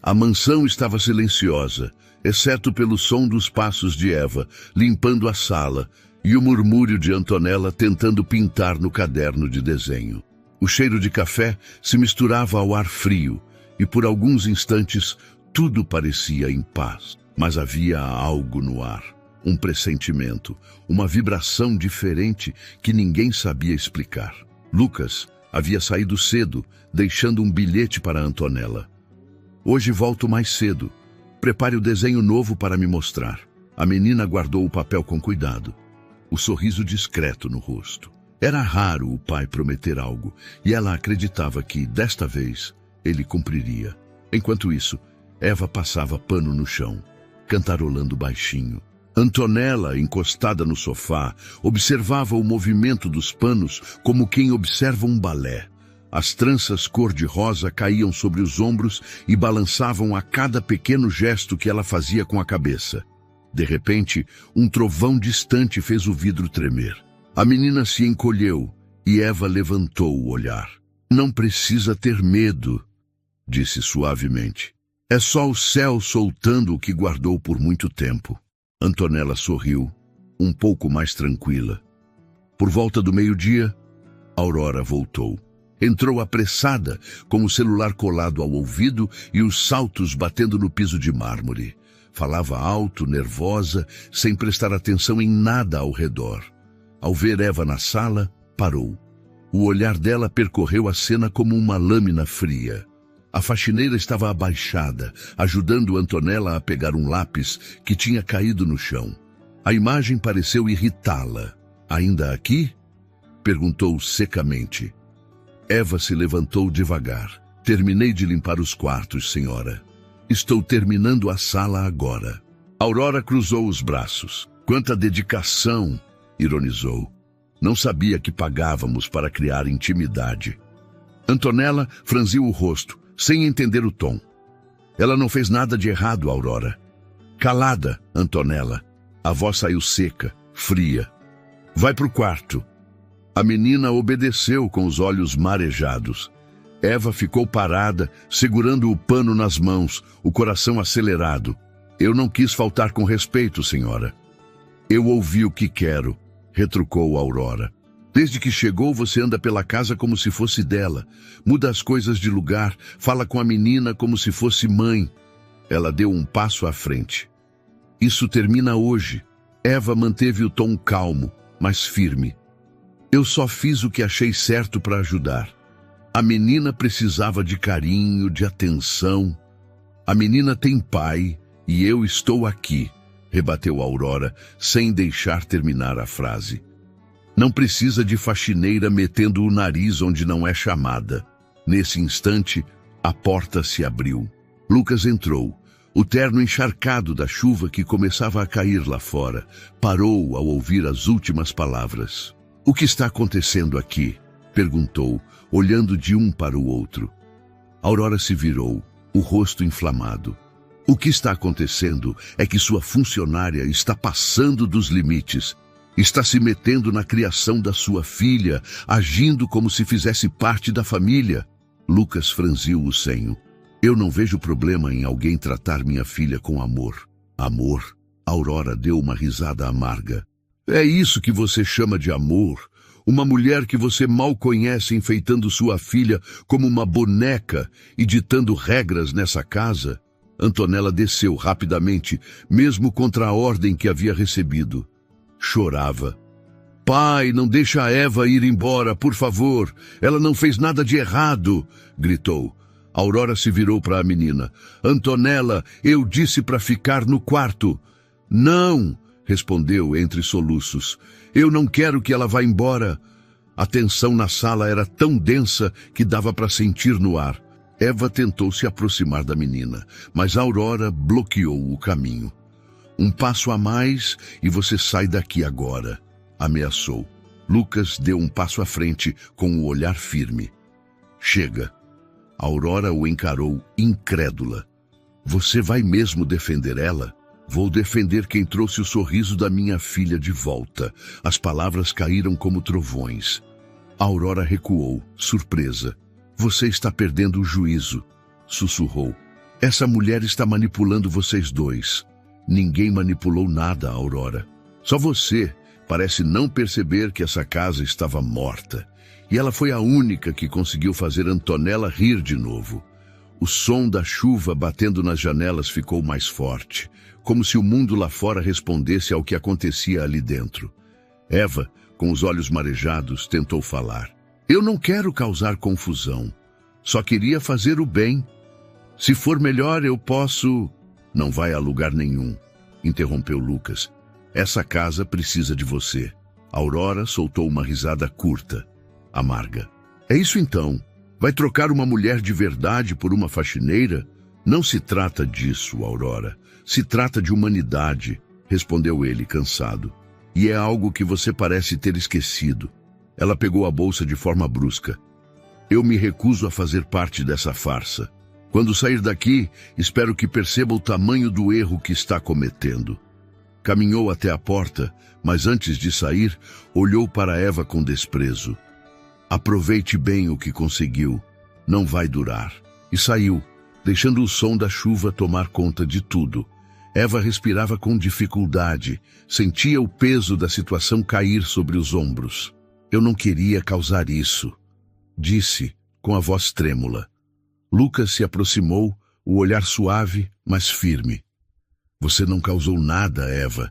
S1: A mansão estava silenciosa, exceto pelo som dos passos de Eva, limpando a sala, e o murmúrio de Antonella tentando pintar no caderno de desenho. O cheiro de café se misturava ao ar frio e por alguns instantes tudo parecia em paz. Mas havia algo no ar, um pressentimento, uma vibração diferente que ninguém sabia explicar. Lucas havia saído cedo, deixando um bilhete para Antonella. Hoje volto mais cedo. Prepare o desenho novo para me mostrar. A menina guardou o papel com cuidado, o sorriso discreto no rosto. Era raro o pai prometer algo, e ela acreditava que, desta vez, ele cumpriria. Enquanto isso, Eva passava pano no chão, cantarolando baixinho. Antonella, encostada no sofá, observava o movimento dos panos como quem observa um balé. As tranças cor-de-rosa caíam sobre os ombros e balançavam a cada pequeno gesto que ela fazia com a cabeça. De repente, um trovão distante fez o vidro tremer. A menina se encolheu e Eva levantou o olhar. Não precisa ter medo, disse suavemente. É só o céu soltando o que guardou por muito tempo. Antonella sorriu, um pouco mais tranquila. Por volta do meio-dia, Aurora voltou. Entrou apressada, com o celular colado ao ouvido e os saltos batendo no piso de mármore. Falava alto, nervosa, sem prestar atenção em nada ao redor. Ao ver Eva na sala, parou. O olhar dela percorreu a cena como uma lâmina fria. A faxineira estava abaixada, ajudando Antonella a pegar um lápis que tinha caído no chão. A imagem pareceu irritá-la. Ainda aqui? Perguntou secamente. Eva se levantou devagar. Terminei de limpar os quartos, senhora. Estou terminando a sala agora. Aurora cruzou os braços. Quanta dedicação, ironizou. Não sabia que pagávamos para criar intimidade. Antonella franziu o rosto, sem entender o tom. Ela não fez nada de errado, Aurora. Calada, Antonella. A voz saiu seca, fria. Vai pro quarto. A menina obedeceu com os olhos marejados. Eva ficou parada, segurando o pano nas mãos, o coração acelerado. Eu não quis faltar com respeito, senhora. Eu ouvi o que quero, retrucou Aurora. Desde que chegou, você anda pela casa como se fosse dela. Muda as coisas de lugar, fala com a menina como se fosse mãe. Ela deu um passo à frente. Isso termina hoje. Eva manteve o tom calmo, mas firme. Eu só fiz o que achei certo para ajudar. A menina precisava de carinho, de atenção. A menina tem pai e eu estou aqui, rebateu Aurora, sem deixar terminar a frase. Não precisa de faxineira metendo o nariz onde não é chamada. Nesse instante, a porta se abriu. Lucas entrou. O terno encharcado da chuva que começava a cair lá fora parou ao ouvir as últimas palavras. O que está acontecendo aqui? Perguntou, olhando de um para o outro. Aurora se virou, o rosto inflamado. O que está acontecendo é que sua funcionária está passando dos limites. Está se metendo na criação da sua filha, agindo como se fizesse parte da família. Lucas franziu o senho. Eu não vejo problema em alguém tratar minha filha com amor. Amor? Aurora deu uma risada amarga. É isso que você chama de amor? Uma mulher que você mal conhece enfeitando sua filha como uma boneca e ditando regras nessa casa? Antonella desceu rapidamente, mesmo contra a ordem que havia recebido. Chorava. Pai, não deixa a Eva ir embora, por favor. Ela não fez nada de errado, gritou. Aurora se virou para a menina. Antonella, eu disse para ficar no quarto. Não, respondeu entre soluços. Eu não quero que ela vá embora. A tensão na sala era tão densa que dava para sentir no ar. Eva tentou se aproximar da menina, mas Aurora bloqueou o caminho. Um passo a mais e você sai daqui agora, ameaçou. Lucas deu um passo à frente com o olhar firme. Chega. Aurora o encarou incrédula. Você vai mesmo defender ela? Vou defender quem trouxe o sorriso da minha filha de volta. As palavras caíram como trovões. Aurora recuou, surpresa. Você está perdendo o juízo, sussurrou. Essa mulher está manipulando vocês dois. Ninguém manipulou nada, Aurora. Só você, parece não perceber que essa casa estava morta. E ela foi a única que conseguiu fazer Antonella rir de novo. O som da chuva batendo nas janelas ficou mais forte, como se o mundo lá fora respondesse ao que acontecia ali dentro. Eva, com os olhos marejados, tentou falar. Eu não quero causar confusão. Só queria fazer o bem. Se for melhor, eu posso... Não vai a lugar nenhum, interrompeu Lucas. Essa casa precisa de você. Aurora soltou uma risada curta, amarga. É isso então? Vai trocar uma mulher de verdade por uma faxineira? Não se trata disso, Aurora. Se trata de humanidade, respondeu ele, cansado. E é algo que você parece ter esquecido. Ela pegou a bolsa de forma brusca. Eu me recuso a fazer parte dessa farsa. Quando sair daqui, espero que perceba o tamanho do erro que está cometendo. Caminhou até a porta, mas antes de sair, olhou para Eva com desprezo. Aproveite bem o que conseguiu. Não vai durar. E saiu, deixando o som da chuva tomar conta de tudo. Eva respirava com dificuldade, sentia o peso da situação cair sobre os ombros. Eu não queria causar isso, disse, com a voz trêmula. Lucas se aproximou, o olhar suave, mas firme. Você não causou nada, Eva.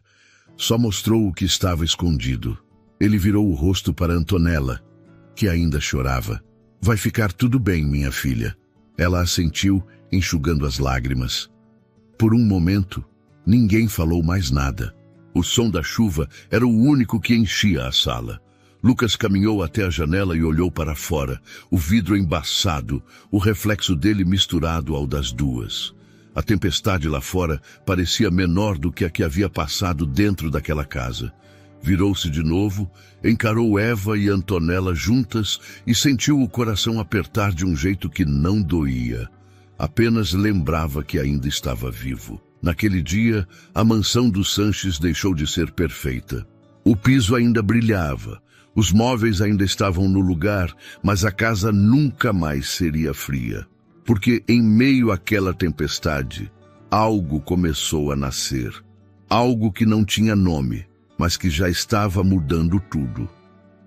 S1: Só mostrou o que estava escondido. Ele virou o rosto para Antonella, que ainda chorava. Vai ficar tudo bem, minha filha. Ela assentiu, enxugando as lágrimas. Por um momento, ninguém falou mais nada. O som da chuva era o único que enchia a sala. Lucas caminhou até a janela e olhou para fora, o vidro embaçado, o reflexo dele misturado ao das duas. A tempestade lá fora parecia menor do que a que havia passado dentro daquela casa. Virou-se de novo, encarou Eva e Antonella juntas e sentiu o coração apertar de um jeito que não doía. Apenas lembrava que ainda estava vivo. Naquele dia, a mansão dos Sanches deixou de ser perfeita. O piso ainda brilhava. Os móveis ainda estavam no lugar, mas a casa nunca mais seria fria. Porque em meio àquela tempestade, algo começou a nascer. Algo que não tinha nome, mas que já estava mudando tudo.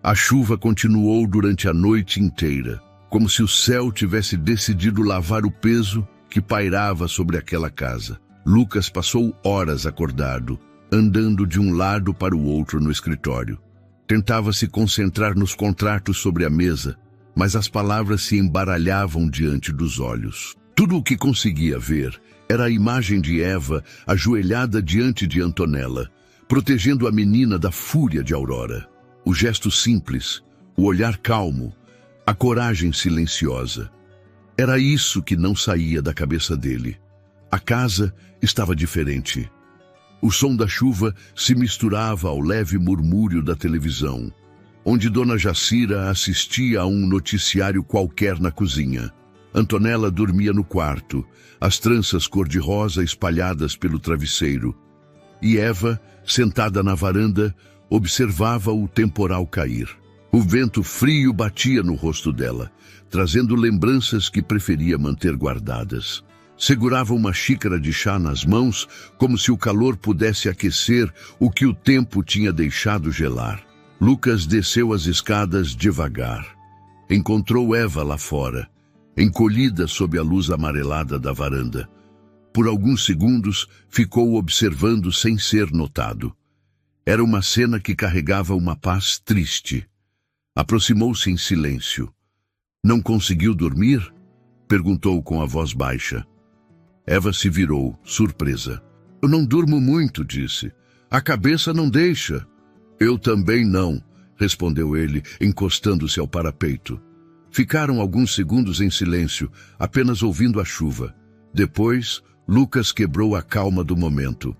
S1: A chuva continuou durante a noite inteira, como se o céu tivesse decidido lavar o peso que pairava sobre aquela casa. Lucas passou horas acordado, andando de um lado para o outro no escritório. Tentava se concentrar nos contratos sobre a mesa, mas as palavras se embaralhavam diante dos olhos. Tudo o que conseguia ver era a imagem de Eva ajoelhada diante de Antonella, protegendo a menina da fúria de Aurora. O gesto simples, o olhar calmo, a coragem silenciosa. Era isso que não saía da cabeça dele. A casa estava diferente. O som da chuva se misturava ao leve murmúrio da televisão, onde Dona Jacira assistia a um noticiário qualquer na cozinha. Antonella dormia no quarto, as tranças cor-de-rosa espalhadas pelo travesseiro, e Eva, sentada na varanda, observava o temporal cair. O vento frio batia no rosto dela, trazendo lembranças que preferia manter guardadas. Segurava uma xícara de chá nas mãos, como se o calor pudesse aquecer o que o tempo tinha deixado gelar. Lucas desceu as escadas devagar. Encontrou Eva lá fora, encolhida sob a luz amarelada da varanda. Por alguns segundos, ficou observando sem ser notado. Era uma cena que carregava uma paz triste. Aproximou-se em silêncio. Não conseguiu dormir? Perguntou com a voz baixa. Eva se virou, surpresa. Eu não durmo muito, disse. A cabeça não deixa. Eu também não, respondeu ele, encostando-se ao parapeito. Ficaram alguns segundos em silêncio, apenas ouvindo a chuva. Depois, Lucas quebrou a calma do momento.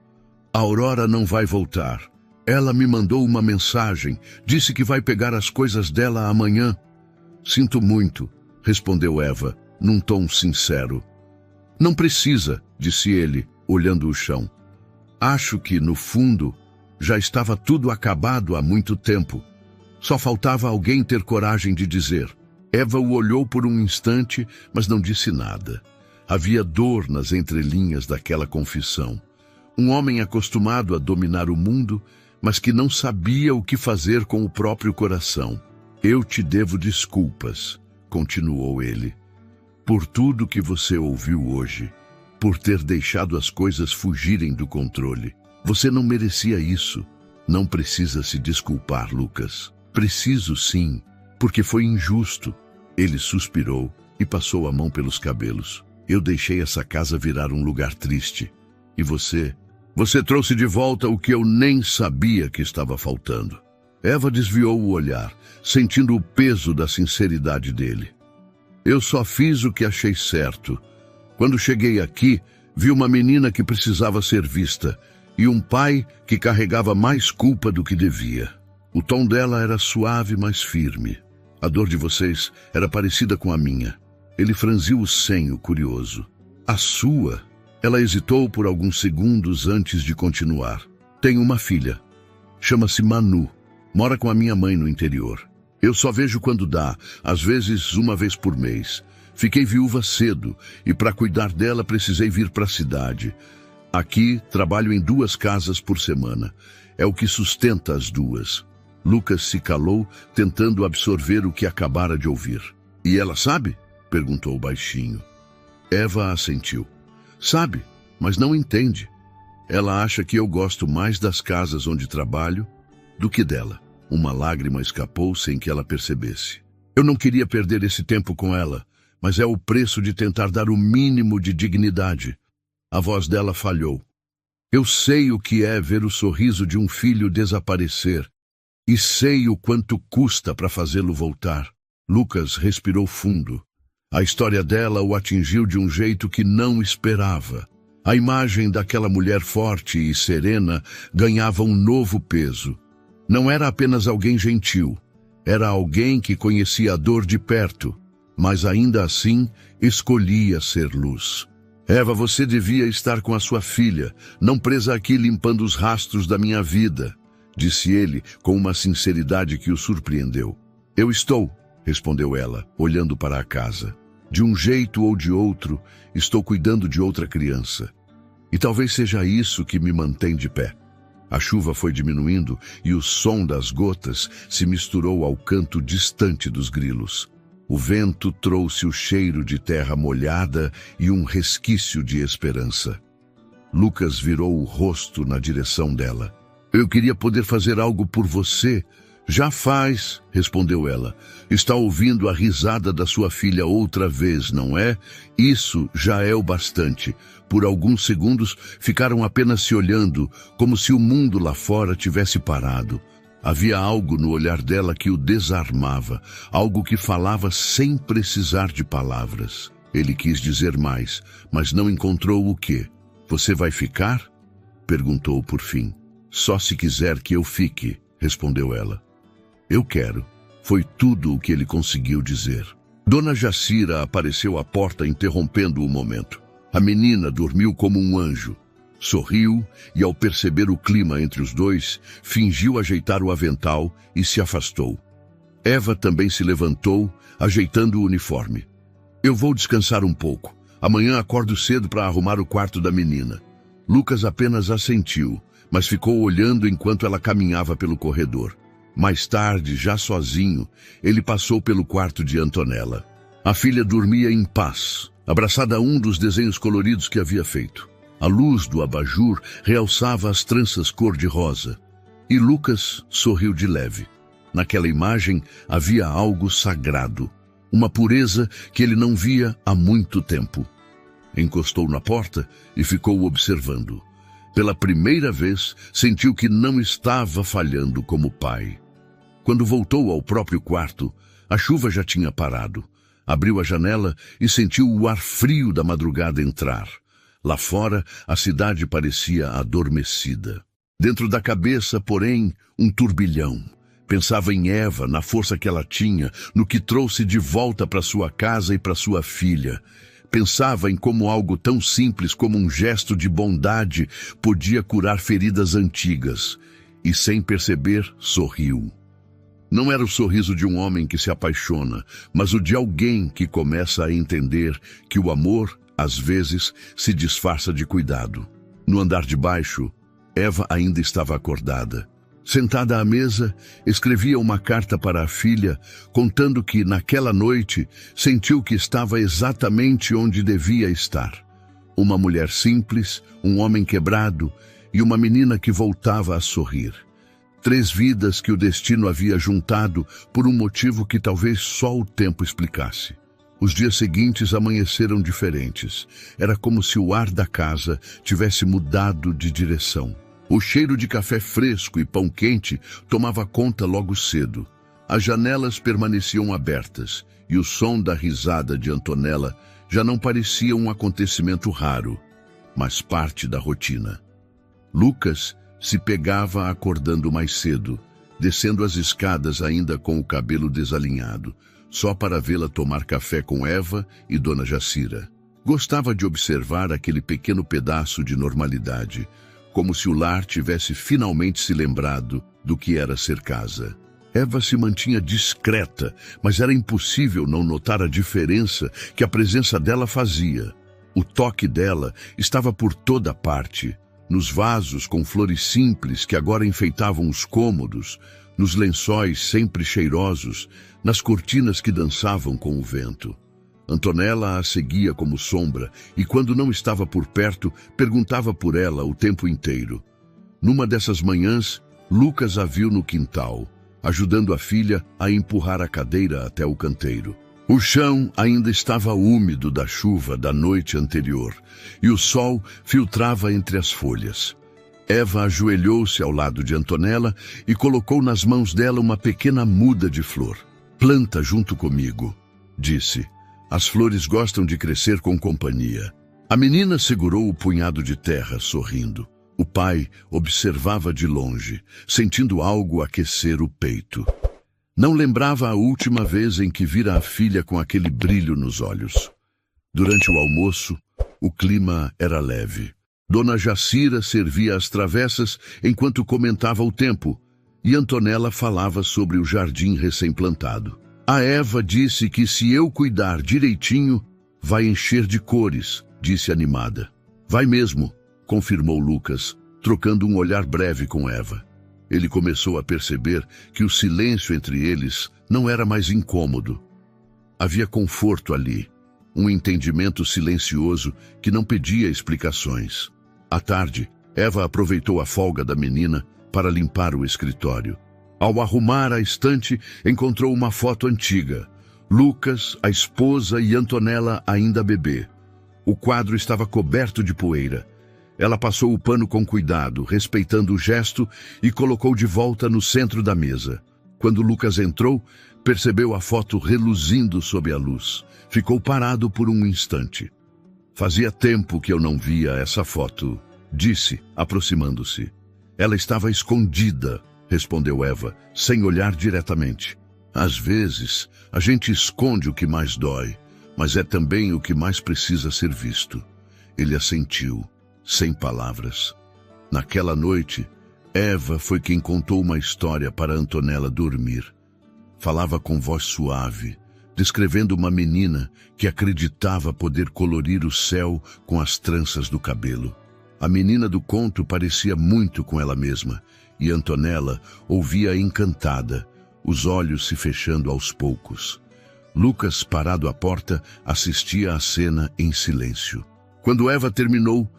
S1: A Aurora não vai voltar. Ela me mandou uma mensagem, disse que vai pegar as coisas dela amanhã. Sinto muito, respondeu Eva, num tom sincero. Não precisa, disse ele, olhando o chão. Acho que, no fundo, já estava tudo acabado há muito tempo. Só faltava alguém ter coragem de dizer. Eva o olhou por um instante, mas não disse nada. Havia dor nas entrelinhas daquela confissão. Um homem acostumado a dominar o mundo, mas que não sabia o que fazer com o próprio coração. Eu te devo desculpas, continuou ele, por tudo que você ouviu hoje, por ter deixado as coisas fugirem do controle. Você não merecia isso. Não precisa se desculpar, Lucas. Preciso sim, porque foi injusto. Ele suspirou e passou a mão pelos cabelos. Eu deixei essa casa virar um lugar triste. E você? Você trouxe de volta o que eu nem sabia que estava faltando. Eva desviou o olhar, sentindo o peso da sinceridade dele. Eu só fiz o que achei certo. Quando cheguei aqui, vi uma menina que precisava ser vista e um pai que carregava mais culpa do que devia. O tom dela era suave, mas firme. A dor de vocês era parecida com a minha. Ele franziu o senho, curioso. A sua? Ela hesitou por alguns segundos antes de continuar. Tenho uma filha. Chama-se Manu. Mora com a minha mãe no interior. Eu só vejo quando dá, às vezes uma vez por mês. Fiquei viúva cedo e para cuidar dela precisei vir para a cidade. Aqui trabalho em 2 casas por semana. É o que sustenta as 2. Lucas se calou, tentando absorver o que acabara de ouvir. E ela sabe? Perguntou baixinho. Eva assentiu. Sabe, mas não entende. Ela acha que eu gosto mais das casas onde trabalho do que dela. Uma lágrima escapou sem que ela percebesse. Eu não queria perder esse tempo com ela, mas é o preço de tentar dar o mínimo de dignidade. A voz dela falhou. Eu sei o que é ver o sorriso de um filho desaparecer, e sei o quanto custa para fazê-lo voltar. Lucas respirou fundo. A história dela o atingiu de um jeito que não esperava. A imagem daquela mulher forte e serena ganhava um novo peso. Não era apenas alguém gentil, era alguém que conhecia a dor de perto, mas ainda assim escolhia ser luz. Eva, você devia estar com a sua filha, não presa aqui limpando os rastros da minha vida, disse ele com uma sinceridade que o surpreendeu. Eu estou, respondeu ela, olhando para a casa. De um jeito ou de outro, estou cuidando de outra criança. E talvez seja isso que me mantém de pé. A chuva foi diminuindo e o som das gotas se misturou ao canto distante dos grilos. O vento trouxe o cheiro de terra molhada e um resquício de esperança. Lucas virou o rosto na direção dela. Eu queria poder fazer algo por você. Já faz, respondeu ela. Está ouvindo a risada da sua filha outra vez, não é? Isso já é o bastante. Por alguns segundos ficaram apenas se olhando, como se o mundo lá fora tivesse parado. Havia algo no olhar dela que o desarmava, algo que falava sem precisar de palavras. Ele quis dizer mais, mas não encontrou o quê. Você vai ficar? Perguntou por fim. Só se quiser que eu fique, respondeu ela. Eu quero. Foi tudo o que ele conseguiu dizer. Dona Jacira apareceu à porta interrompendo o momento. A menina dormiu como um anjo. Sorriu e, ao perceber o clima entre os dois, fingiu ajeitar o avental e se afastou. Eva também se levantou, ajeitando o uniforme. Eu vou descansar um pouco. Amanhã acordo cedo para arrumar o quarto da menina. Lucas apenas assentiu, mas ficou olhando enquanto ela caminhava pelo corredor. Mais tarde, já sozinho, ele passou pelo quarto de Antonella. A filha dormia em paz, abraçada a um dos desenhos coloridos que havia feito. A luz do abajur realçava as tranças cor-de-rosa. E Lucas sorriu de leve. Naquela imagem havia algo sagrado, uma pureza que ele não via há muito tempo. Encostou na porta e ficou observando. Pela primeira vez, sentiu que não estava falhando como pai. Quando voltou ao próprio quarto, a chuva já tinha parado. Abriu a janela e sentiu o ar frio da madrugada entrar. Lá fora, a cidade parecia adormecida. Dentro da cabeça, porém, um turbilhão. Pensava em Eva, na força que ela tinha, no que trouxe de volta para sua casa e para sua filha. Pensava em como algo tão simples como um gesto de bondade podia curar feridas antigas. E, sem perceber, sorriu. Não era o sorriso de um homem que se apaixona, mas o de alguém que começa a entender que o amor, às vezes, se disfarça de cuidado. No andar de baixo, Eva ainda estava acordada. Sentada à mesa, escrevia uma carta para a filha, contando que, naquela noite, sentiu que estava exatamente onde devia estar. Uma mulher simples, um homem quebrado e uma menina que voltava a sorrir. 3 vidas que o destino havia juntado por um motivo que talvez só o tempo explicasse. Os dias seguintes amanheceram diferentes. Era como se o ar da casa tivesse mudado de direção. O cheiro de café fresco e pão quente tomava conta logo cedo. As janelas permaneciam abertas e o som da risada de Antonella já não parecia um acontecimento raro, mas parte da rotina. Lucas se pegava acordando mais cedo, descendo as escadas ainda com o cabelo desalinhado, só para vê-la tomar café com Eva e Dona Jacira. Gostava de observar aquele pequeno pedaço de normalidade, como se o lar tivesse finalmente se lembrado do que era ser casa. Eva se mantinha discreta, mas era impossível não notar a diferença que a presença dela fazia. O toque dela estava por toda parte, nos vasos com flores simples que agora enfeitavam os cômodos, nos lençóis sempre cheirosos, nas cortinas que dançavam com o vento. Antonella a seguia como sombra e, quando não estava por perto, perguntava por ela o tempo inteiro. Numa dessas manhãs, Lucas a viu no quintal, ajudando a filha a empurrar a cadeira até o canteiro. O chão ainda estava úmido da chuva da noite anterior e o sol filtrava entre as folhas. Eva ajoelhou-se ao lado de Antonella e colocou nas mãos dela uma pequena muda de flor. "Planta junto comigo", disse. "As flores gostam de crescer com companhia." A menina segurou o punhado de terra, sorrindo. O pai observava de longe, sentindo algo aquecer o peito. Não lembrava a última vez em que vira a filha com aquele brilho nos olhos. Durante o almoço, o clima era leve. Dona Jacira servia as travessas enquanto comentava o tempo, e Antonella falava sobre o jardim recém-plantado. A Eva disse que se eu cuidar direitinho, vai encher de cores, disse animada. Vai mesmo, confirmou Lucas, trocando um olhar breve com Eva. Ele começou a perceber que o silêncio entre eles não era mais incômodo. Havia conforto ali, um entendimento silencioso que não pedia explicações. À tarde, Eva aproveitou a folga da menina para limpar o escritório. Ao arrumar a estante, encontrou uma foto antiga. Lucas, a esposa e Antonella ainda bebê. O quadro estava coberto de poeira. Ela passou o pano com cuidado, respeitando o gesto, e colocou de volta no centro da mesa. Quando Lucas entrou, percebeu a foto reluzindo sob a luz. Ficou parado por um instante. Fazia tempo que eu não via essa foto, disse, aproximando-se. Ela estava escondida, respondeu Eva, sem olhar diretamente. Às vezes, a gente esconde o que mais dói, mas é também o que mais precisa ser visto. Ele assentiu, sem palavras. Naquela noite, Eva foi quem contou uma história para Antonella dormir. Falava com voz suave, descrevendo uma menina que acreditava poder colorir o céu com as tranças do cabelo. A menina do conto parecia muito com ela mesma, e Antonella ouvia encantada, os olhos se fechando aos poucos. Lucas, parado à porta, assistia à cena em silêncio. Quando Eva terminou,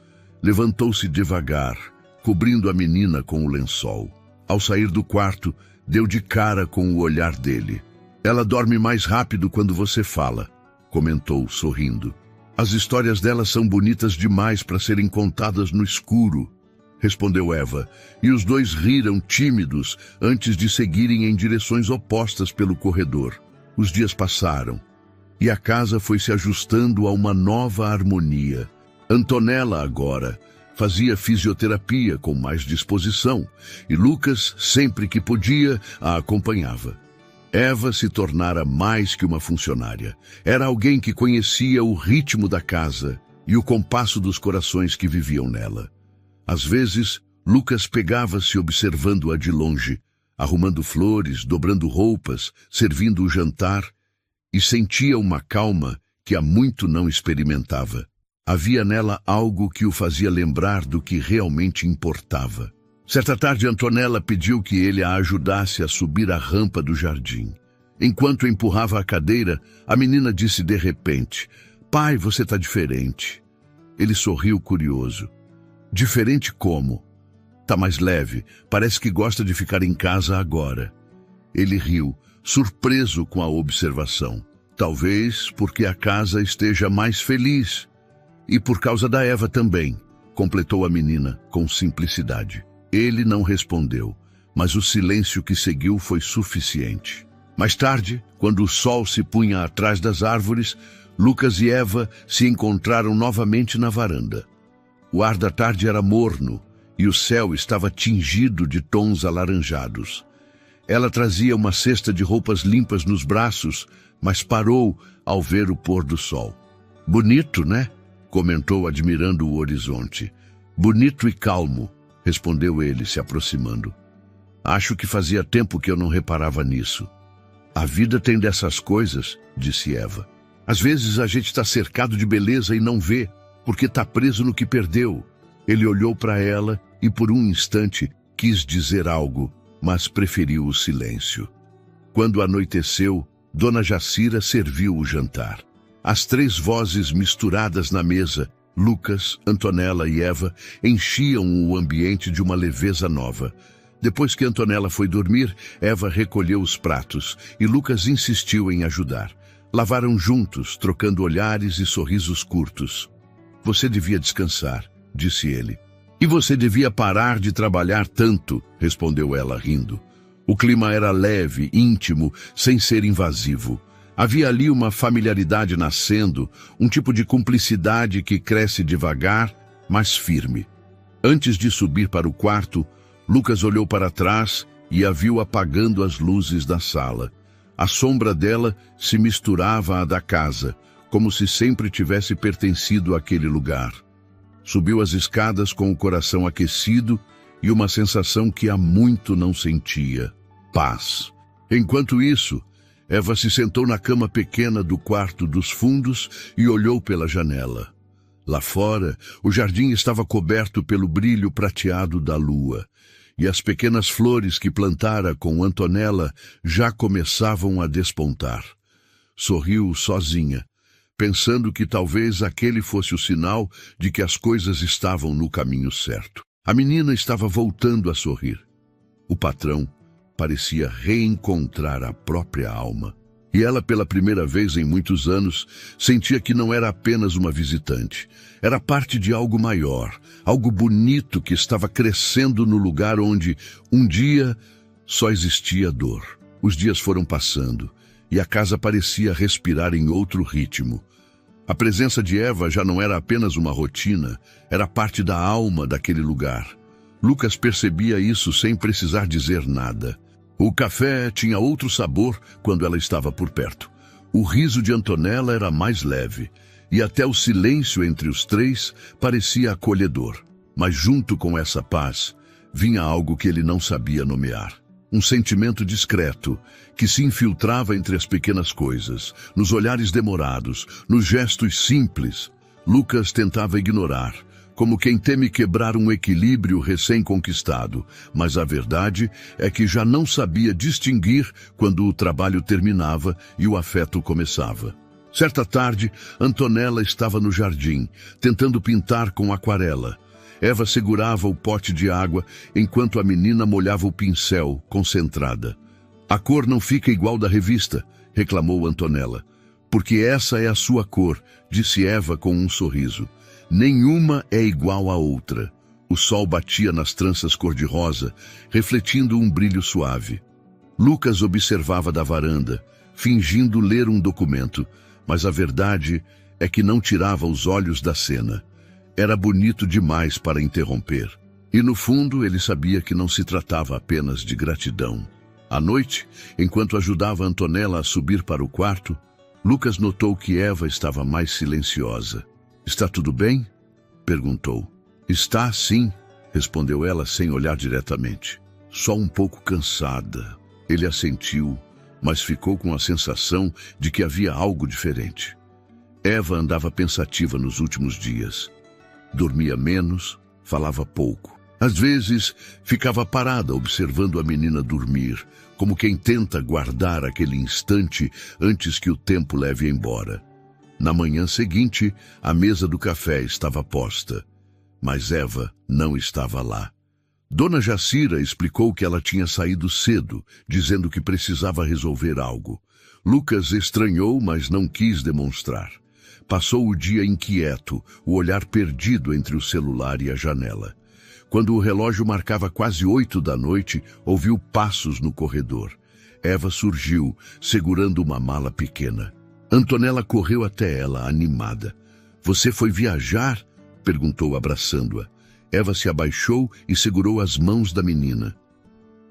S1: levantou-se devagar, cobrindo a menina com o lençol. Ao sair do quarto, deu de cara com o olhar dele. Ela dorme mais rápido quando você fala, comentou, sorrindo. As histórias dela são bonitas demais para serem contadas no escuro, respondeu Eva, e os dois riram tímidos antes de seguirem em direções opostas pelo corredor. Os dias passaram, e a casa foi se ajustando a uma nova harmonia. Antonella, agora, fazia fisioterapia com mais disposição, e Lucas, sempre que podia, a acompanhava. Eva se tornara mais que uma funcionária. Era alguém que conhecia o ritmo da casa e o compasso dos corações que viviam nela. Às vezes, Lucas pegava-se observando-a de longe, arrumando flores, dobrando roupas, servindo o jantar, e sentia uma calma que há muito não experimentava. Havia nela algo que o fazia lembrar do que realmente importava. Certa tarde, Antonella pediu que ele a ajudasse a subir a rampa do jardim. Enquanto empurrava a cadeira, a menina disse de repente: "Pai, você está diferente." Ele sorriu curioso. "Diferente como?" "Tá mais leve, parece que gosta de ficar em casa agora." Ele riu, surpreso com a observação. "Talvez porque a casa esteja mais feliz. E por causa da Eva também", completou a menina com simplicidade. Ele não respondeu, mas o silêncio que seguiu foi suficiente. Mais tarde, quando o sol se punha atrás das árvores, Lucas e Eva se encontraram novamente na varanda. O ar da tarde era morno e o céu estava tingido de tons alaranjados. Ela trazia uma cesta de roupas limpas nos braços, mas parou ao ver o pôr do sol. "Bonito, né?" comentou, admirando o horizonte. "Bonito e calmo", respondeu ele, se aproximando. "Acho que fazia tempo que eu não reparava nisso." "A vida tem dessas coisas", disse Eva. "Às vezes a gente está cercado de beleza e não vê, porque está preso no que perdeu." Ele olhou para ela e por um instante quis dizer algo, mas preferiu o silêncio. Quando anoiteceu, Dona Jacira serviu o jantar. As três vozes misturadas na mesa, Lucas, Antonella e Eva, enchiam o ambiente de uma leveza nova. Depois que Antonella foi dormir, Eva recolheu os pratos e Lucas insistiu em ajudar. Lavaram juntos, trocando olhares e sorrisos curtos. "Você devia descansar", disse ele. "E você devia parar de trabalhar tanto", respondeu ela rindo. O clima era leve, íntimo, sem ser invasivo. Havia ali uma familiaridade nascendo, um tipo de cumplicidade que cresce devagar, mas firme. Antes de subir para o quarto, Lucas olhou para trás e a viu apagando as luzes da sala. A sombra dela se misturava à da casa, como se sempre tivesse pertencido àquele lugar. Subiu as escadas com o coração aquecido e uma sensação que há muito não sentia: paz. Enquanto isso, Eva se sentou na cama pequena do quarto dos fundos e olhou pela janela. Lá fora, o jardim estava coberto pelo brilho prateado da lua, e as pequenas flores que plantara com Antonella já começavam a despontar. Sorriu sozinha, pensando que talvez aquele fosse o sinal de que as coisas estavam no caminho certo. A menina estava voltando a sorrir. O patrão parecia reencontrar a própria alma. E ela, pela primeira vez em muitos anos, sentia que não era apenas uma visitante. Era parte de algo maior, algo bonito que estava crescendo no lugar onde, um dia, só existia dor. Os dias foram passando, e a casa parecia respirar em outro ritmo. A presença de Eva já não era apenas uma rotina, era parte da alma daquele lugar. Lucas percebia isso sem precisar dizer nada. O café tinha outro sabor quando ela estava por perto. O riso de Antonella era mais leve, e até o silêncio entre os três parecia acolhedor. Mas junto com essa paz, vinha algo que ele não sabia nomear. Um sentimento discreto, que se infiltrava entre as pequenas coisas, nos olhares demorados, nos gestos simples. Lucas tentava ignorar, como quem teme quebrar um equilíbrio recém-conquistado, mas a verdade é que já não sabia distinguir quando o trabalho terminava e o afeto começava. Certa tarde, Antonella estava no jardim, tentando pintar com aquarela. Eva segurava o pote de água enquanto a menina molhava o pincel, concentrada. "A cor não fica igual da revista", reclamou Antonella. "Porque essa é a sua cor", disse Eva com um sorriso. "Nenhuma é igual à outra." O sol batia nas tranças cor-de-rosa, refletindo um brilho suave. Lucas observava da varanda, fingindo ler um documento, mas a verdade é que não tirava os olhos da cena. Era bonito demais para interromper. E no fundo ele sabia que não se tratava apenas de gratidão. À noite, enquanto ajudava Antonella a subir para o quarto, Lucas notou que Eva estava mais silenciosa. "Está tudo bem?" perguntou. "Está, sim", respondeu ela sem olhar diretamente. "Só um pouco cansada." Ele assentiu, mas ficou com a sensação de que havia algo diferente. Eva andava pensativa nos últimos dias. Dormia menos, falava pouco. Às vezes, ficava parada observando a menina dormir, como quem tenta guardar aquele instante antes que o tempo leve embora. Na manhã seguinte, a mesa do café estava posta, mas Eva não estava lá. Dona Jacira explicou que ela tinha saído cedo, dizendo que precisava resolver algo. Lucas estranhou, mas não quis demonstrar. Passou o dia inquieto, o olhar perdido entre o celular e a janela. Quando o relógio marcava quase 8 da noite, ouviu passos no corredor. Eva surgiu, segurando uma mala pequena. Antonella correu até ela, animada. "Você foi viajar?" perguntou, abraçando-a. Eva se abaixou e segurou as mãos da menina.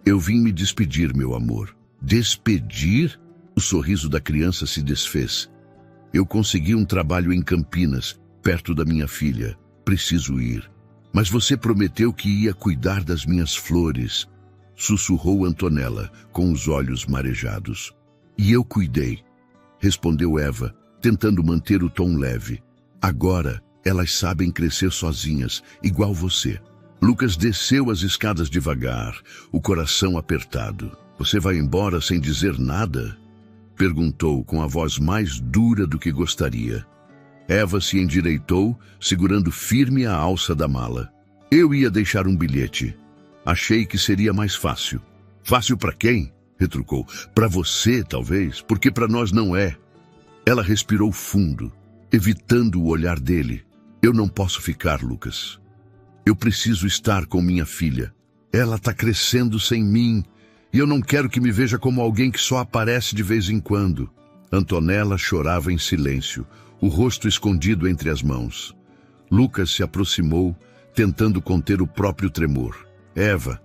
S1: "Eu vim me despedir, meu amor." "Despedir?" O sorriso da criança se desfez. "Eu consegui um trabalho em Campinas, perto da minha filha. Preciso ir." "Mas você prometeu que ia cuidar das minhas flores", sussurrou Antonella, com os olhos marejados. "E eu cuidei", respondeu Eva, tentando manter o tom leve. "Agora, elas sabem crescer sozinhas, igual você." Lucas desceu as escadas devagar, o coração apertado. "Você vai embora sem dizer nada?" perguntou com a voz mais dura do que gostaria. Eva se endireitou, segurando firme a alça da mala. "Eu ia deixar um bilhete. Achei que seria mais fácil." "Fácil para quem?" retrucou. "Para você, talvez, porque para nós não é." Ela respirou fundo, evitando o olhar dele. "Eu não posso ficar, Lucas. Eu preciso estar com minha filha. Ela está crescendo sem mim, e eu não quero que me veja como alguém que só aparece de vez em quando." Antonella chorava em silêncio, o rosto escondido entre as mãos. Lucas se aproximou, tentando conter o próprio tremor. "Eva,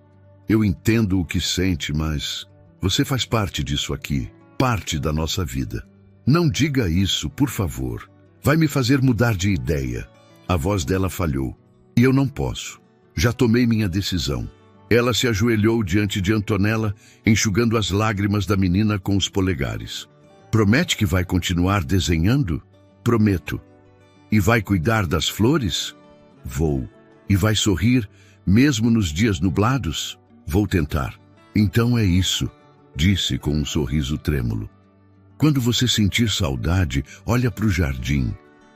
S1: eu entendo o que sente, mas você faz parte disso aqui, parte da nossa vida. Não diga isso, por favor. Vai me fazer mudar de ideia." A voz dela falhou. "E eu não posso. Já tomei minha decisão." Ela se ajoelhou diante de Antonella, enxugando as lágrimas da menina com os polegares. "Promete que vai continuar desenhando?" "Prometo." "E vai cuidar das flores?" "Vou." "E vai sorrir, mesmo nos dias nublados?" "Vou tentar." "Então é isso," disse com um sorriso trêmulo. "Quando você sentir saudade, olha para o jardim.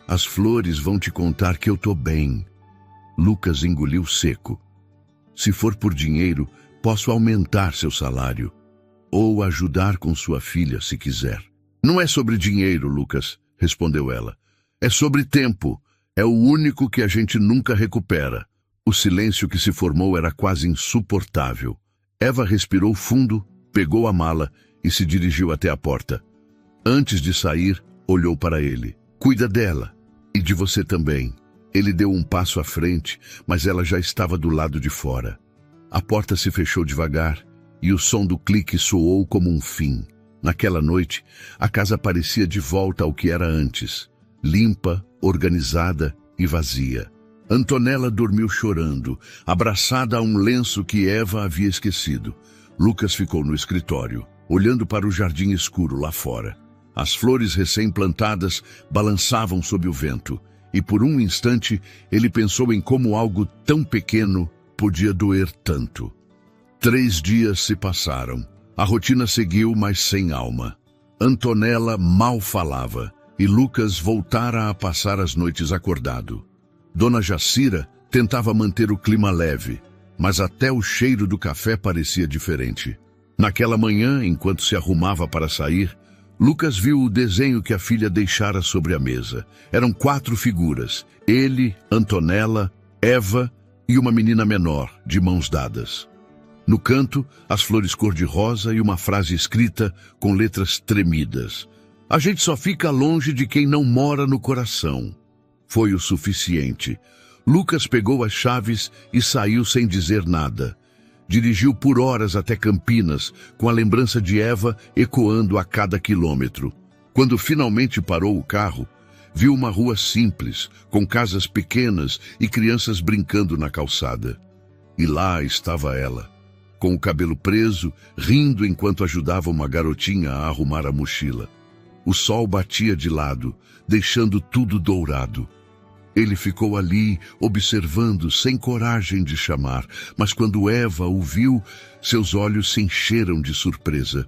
S1: As flores vão te contar que eu tô bem." Lucas engoliu seco. "Se for por dinheiro, posso aumentar seu salário. Ou ajudar com sua filha, se quiser." "Não é sobre dinheiro, Lucas," respondeu ela. "É sobre tempo. É o único que a gente nunca recupera." O silêncio que se formou era quase insuportável. Eva respirou fundo, pegou a mala e se dirigiu até a porta. Antes de sair, olhou para ele. "Cuida dela. E de você também." Ele deu um passo à frente, mas ela já estava do lado de fora. A porta se fechou devagar e o som do clique soou como um fim. Naquela noite, a casa parecia de volta ao que era antes, limpa, organizada e vazia. Antonella dormiu chorando, abraçada a um lenço que Eva havia esquecido. Lucas ficou no escritório, olhando para o jardim escuro lá fora. As flores recém-plantadas balançavam sob o vento, e por um instante ele pensou em como algo tão pequeno podia doer tanto. 3 dias se passaram. A rotina seguiu, mas sem alma. Antonella mal falava, e Lucas voltara a passar as noites acordado. Dona Jacira tentava manter o clima leve, mas até o cheiro do café parecia diferente. Naquela manhã, enquanto se arrumava para sair, Lucas viu o desenho que a filha deixara sobre a mesa. Eram 4 figuras: ele, Antonella, Eva e uma menina menor, de mãos dadas. No canto, as flores cor-de-rosa e uma frase escrita com letras tremidas: "A gente só fica longe de quem não mora no coração." Foi o suficiente. Lucas pegou as chaves e saiu sem dizer nada. Dirigiu por horas até Campinas, com a lembrança de Eva ecoando a cada quilômetro. Quando finalmente parou o carro, viu uma rua simples, com casas pequenas e crianças brincando na calçada. E lá estava ela, com o cabelo preso, rindo enquanto ajudava uma garotinha a arrumar a mochila. O sol batia de lado, deixando tudo dourado. Ele ficou ali, observando, sem coragem de chamar, mas quando Eva o viu, seus olhos se encheram de surpresa.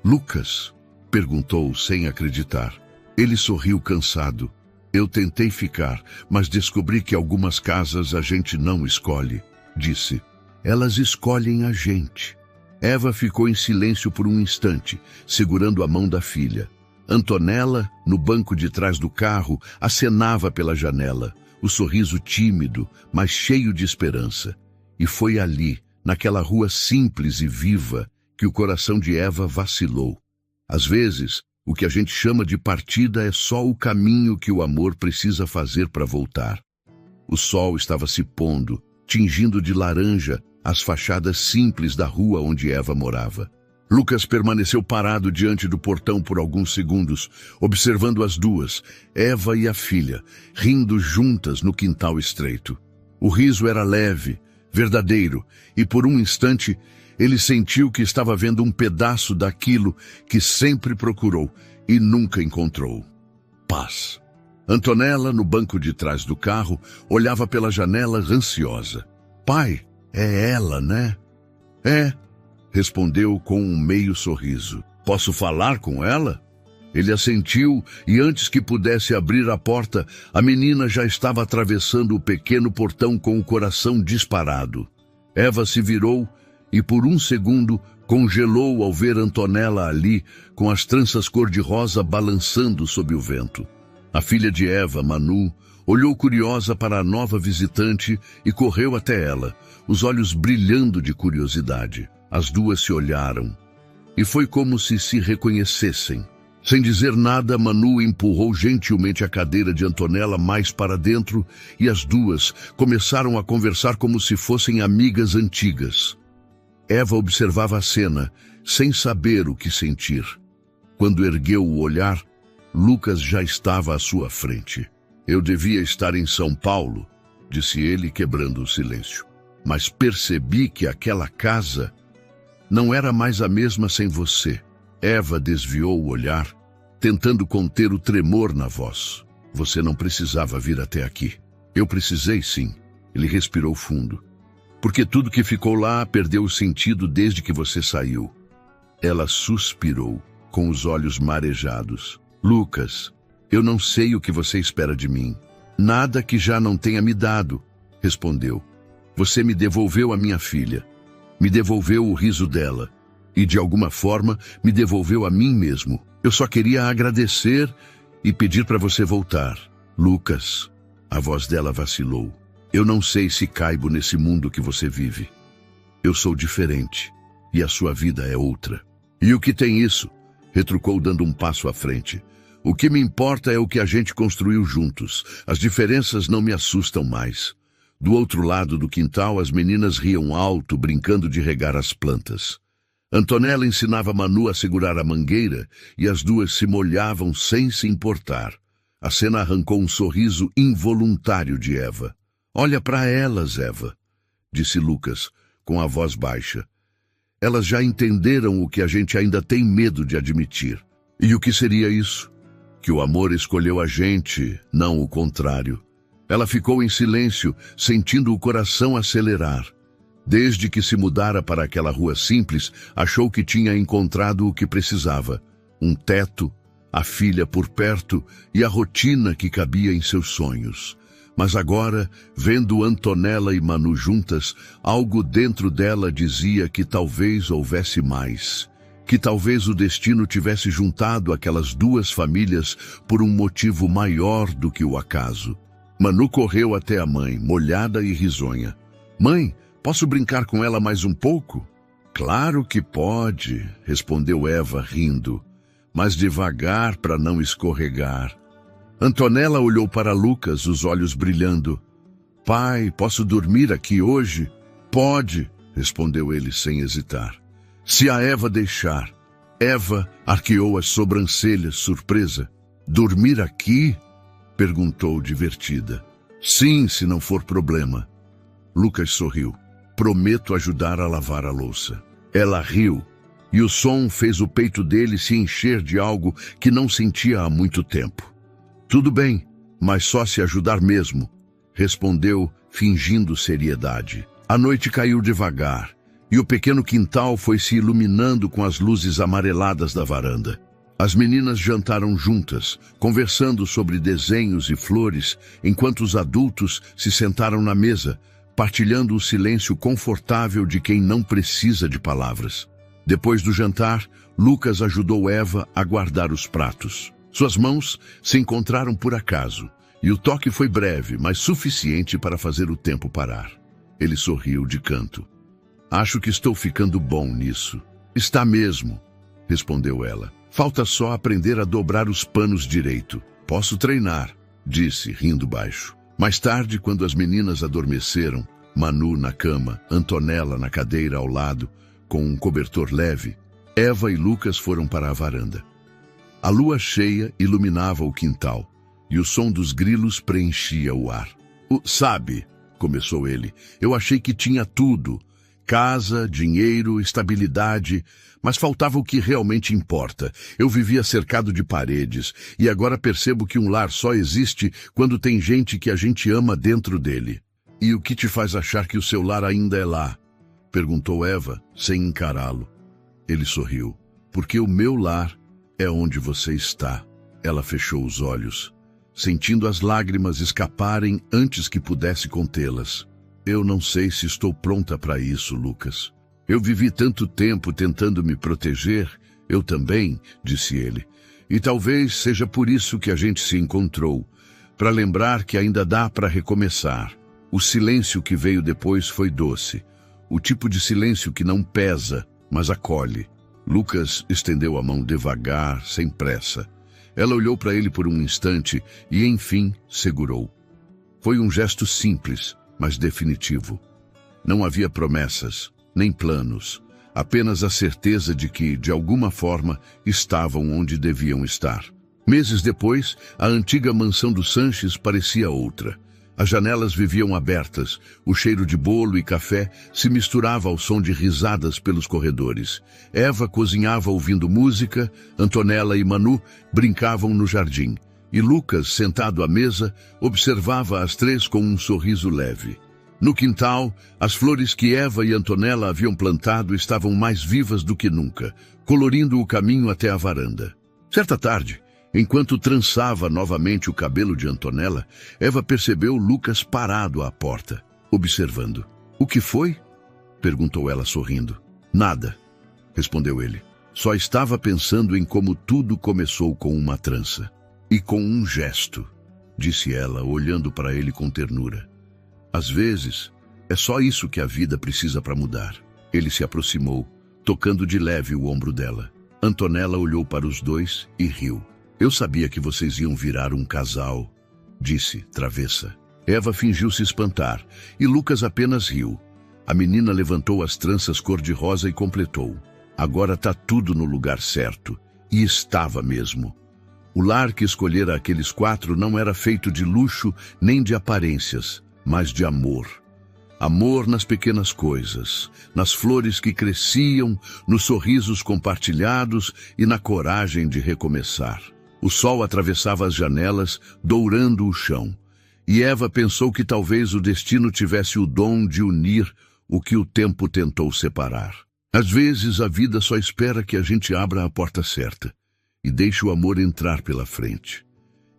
S1: Lucas? Perguntou sem acreditar. Ele sorriu cansado. Eu tentei ficar, mas descobri que algumas casas a gente não escolhe, disse. Elas escolhem a gente. Eva ficou em silêncio por um instante, segurando a mão da filha. Antonella, no banco de trás do carro, acenava pela janela, o sorriso tímido, mas cheio de esperança. E foi ali, naquela rua simples e viva, que o coração de Eva vacilou. Às vezes, o que a gente chama de partida é só o caminho que o amor precisa fazer para voltar. O sol estava se pondo, tingindo de laranja as fachadas simples da rua onde Eva morava. Lucas permaneceu parado diante do portão por alguns segundos, observando as duas, Eva e a filha, rindo juntas no quintal estreito. O riso era leve, verdadeiro, e por um instante ele sentiu que estava vendo um pedaço daquilo que sempre procurou e nunca encontrou. Paz. Antonella, no banco de trás do carro, olhava pela janela ansiosa. Pai, é ela, né? É, respondeu com um meio sorriso. Posso falar com ela? Ele assentiu e antes que pudesse abrir a porta, a menina já estava atravessando o pequeno portão com o coração disparado. Eva se virou e por um segundo congelou ao ver Antonella ali, com as tranças cor-de-rosa balançando sob o vento. A filha de Eva, Manu, olhou curiosa para a nova visitante e correu até ela, os olhos brilhando de curiosidade. As duas se olharam, e foi como se reconhecessem. Sem dizer nada, Manu empurrou gentilmente a cadeira de Antonella mais para dentro, e as duas começaram a conversar como se fossem amigas antigas. Eva observava a cena, sem saber o que sentir. Quando ergueu o olhar, Lucas já estava à sua frente. Eu devia estar em São Paulo, disse ele, quebrando o silêncio. Mas percebi que aquela casa não era mais a mesma sem você. Eva desviou o olhar, tentando conter o tremor na voz. Você não precisava vir até aqui. Eu precisei, sim. Ele respirou fundo. Porque tudo que ficou lá perdeu o sentido desde que você saiu. Ela suspirou, com os olhos marejados. Lucas, eu não sei o que você espera de mim. Nada que já não tenha me dado, respondeu. Você me devolveu a minha filha. Me devolveu o riso dela. E, de alguma forma, me devolveu a mim mesmo. Eu só queria agradecer e pedir para você voltar. Lucas, a voz dela vacilou. Eu não sei se caibo nesse mundo que você vive. Eu sou diferente, e a sua vida é outra. E o que tem isso? Retrucou dando um passo à frente. O que me importa é o que a gente construiu juntos. As diferenças não me assustam mais. Do outro lado do quintal, as meninas riam alto, brincando de regar as plantas. Antonella ensinava Manu a segurar a mangueira e as duas se molhavam sem se importar. A cena arrancou um sorriso involuntário de Eva. Olha para elas, Eva, disse Lucas, com a voz baixa. Elas já entenderam o que a gente ainda tem medo de admitir. E o que seria isso? Que o amor escolheu a gente, não o contrário. Ela ficou em silêncio, sentindo o coração acelerar. Desde que se mudara para aquela rua simples, achou que tinha encontrado o que precisava. Um teto, a filha por perto e a rotina que cabia em seus sonhos. Mas agora, vendo Antonella e Manu juntas, algo dentro dela dizia que talvez houvesse mais. Que talvez o destino tivesse juntado aquelas duas famílias por um motivo maior do que o acaso. Manu correu até a mãe, molhada e risonha. Mãe, posso brincar com ela mais um pouco? Claro que pode, respondeu Eva rindo, mas devagar para não escorregar. Antonella olhou para Lucas, os olhos brilhando. Pai, posso dormir aqui hoje? Pode, respondeu ele sem hesitar. Se a Eva deixar. Eva arqueou as sobrancelhas, surpresa. Dormir aqui? Perguntou divertida. Sim, se não for problema. Lucas sorriu. Prometo ajudar a lavar a louça. Ela riu, e o som fez o peito dele se encher de algo que não sentia há muito tempo. Tudo bem, mas só se ajudar mesmo, respondeu, fingindo seriedade. A noite caiu devagar, e o pequeno quintal foi se iluminando com as luzes amareladas da varanda. As meninas jantaram juntas, conversando sobre desenhos e flores, enquanto os adultos se sentaram na mesa, partilhando o silêncio confortável de quem não precisa de palavras. Depois do jantar, Lucas ajudou Eva a guardar os pratos. Suas mãos se encontraram por acaso, e o toque foi breve, mas suficiente para fazer o tempo parar. Ele sorriu de canto. Acho que estou ficando bom nisso. Está mesmo, respondeu ela. Falta só aprender a dobrar os panos direito. Posso treinar, disse, rindo baixo. Mais tarde, quando as meninas adormeceram, Manu na cama, Antonella na cadeira ao lado, com um cobertor leve, Eva e Lucas foram para a varanda. A lua cheia iluminava o quintal, e o som dos grilos preenchia o ar. Sabe, começou ele, eu achei que tinha tudo. Casa, dinheiro, estabilidade, mas faltava o que realmente importa. Eu vivia cercado de paredes, e agora percebo que um lar só existe quando tem gente que a gente ama dentro dele. E o que te faz achar que o seu lar ainda é lá? Perguntou Eva, sem encará-lo. Ele sorriu. Porque o meu lar é onde você está. Ela fechou os olhos, sentindo as lágrimas escaparem antes que pudesse contê-las. Eu não sei se estou pronta para isso, Lucas. Eu vivi tanto tempo tentando me proteger, eu também, disse ele. E talvez seja por isso que a gente se encontrou, para lembrar que ainda dá para recomeçar. O silêncio que veio depois foi doce, o tipo de silêncio que não pesa, mas acolhe. Lucas estendeu a mão devagar, sem pressa. Ela olhou para ele por um instante e, enfim, segurou. Foi um gesto simples, mas definitivo. Não havia promessas, nem planos, apenas a certeza de que, de alguma forma, estavam onde deviam estar. Meses depois, a antiga mansão dos Sanches parecia outra. As janelas viviam abertas, o cheiro de bolo e café se misturava ao som de risadas pelos corredores. Eva cozinhava ouvindo música, Antonella e Manu brincavam no jardim. E Lucas, sentado à mesa, observava as três com um sorriso leve. No quintal, as flores que Eva e Antonella haviam plantado estavam mais vivas do que nunca, colorindo o caminho até a varanda. Certa tarde, enquanto trançava novamente o cabelo de Antonella, Eva percebeu Lucas parado à porta, observando. — O que foi? Perguntou ela sorrindo. — Nada, respondeu ele. Só estava pensando em como tudo começou com uma trança. E com um gesto, disse ela, olhando para ele com ternura. Às vezes, é só isso que a vida precisa para mudar. Ele se aproximou, tocando de leve o ombro dela. Antonella olhou para os dois e riu. Eu sabia que vocês iam virar um casal, disse, travessa. Eva fingiu se espantar, e Lucas apenas riu. A menina levantou as tranças cor-de-rosa e completou. Agora tá tudo no lugar certo. E estava mesmo. O lar que escolhera aqueles quatro não era feito de luxo nem de aparências, mas de amor. Amor nas pequenas coisas, nas flores que cresciam, nos sorrisos compartilhados e na coragem de recomeçar. O sol atravessava as janelas, dourando o chão, e Eva pensou que talvez o destino tivesse o dom de unir o que o tempo tentou separar. Às vezes a vida só espera que a gente abra a porta certa e deixe o amor entrar pela frente.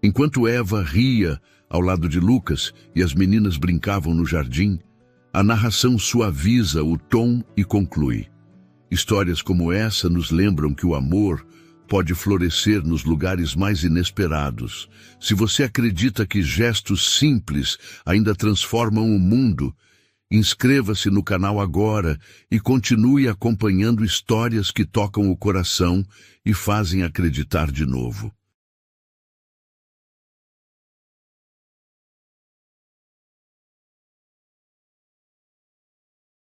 S1: Enquanto Eva ria ao lado de Lucas e as meninas brincavam no jardim, a narração suaviza o tom e conclui. Histórias como essa nos lembram que o amor pode florescer nos lugares mais inesperados. Se você acredita que gestos simples ainda transformam o mundo, inscreva-se no canal agora e continue acompanhando histórias que tocam o coração e fazem acreditar de novo.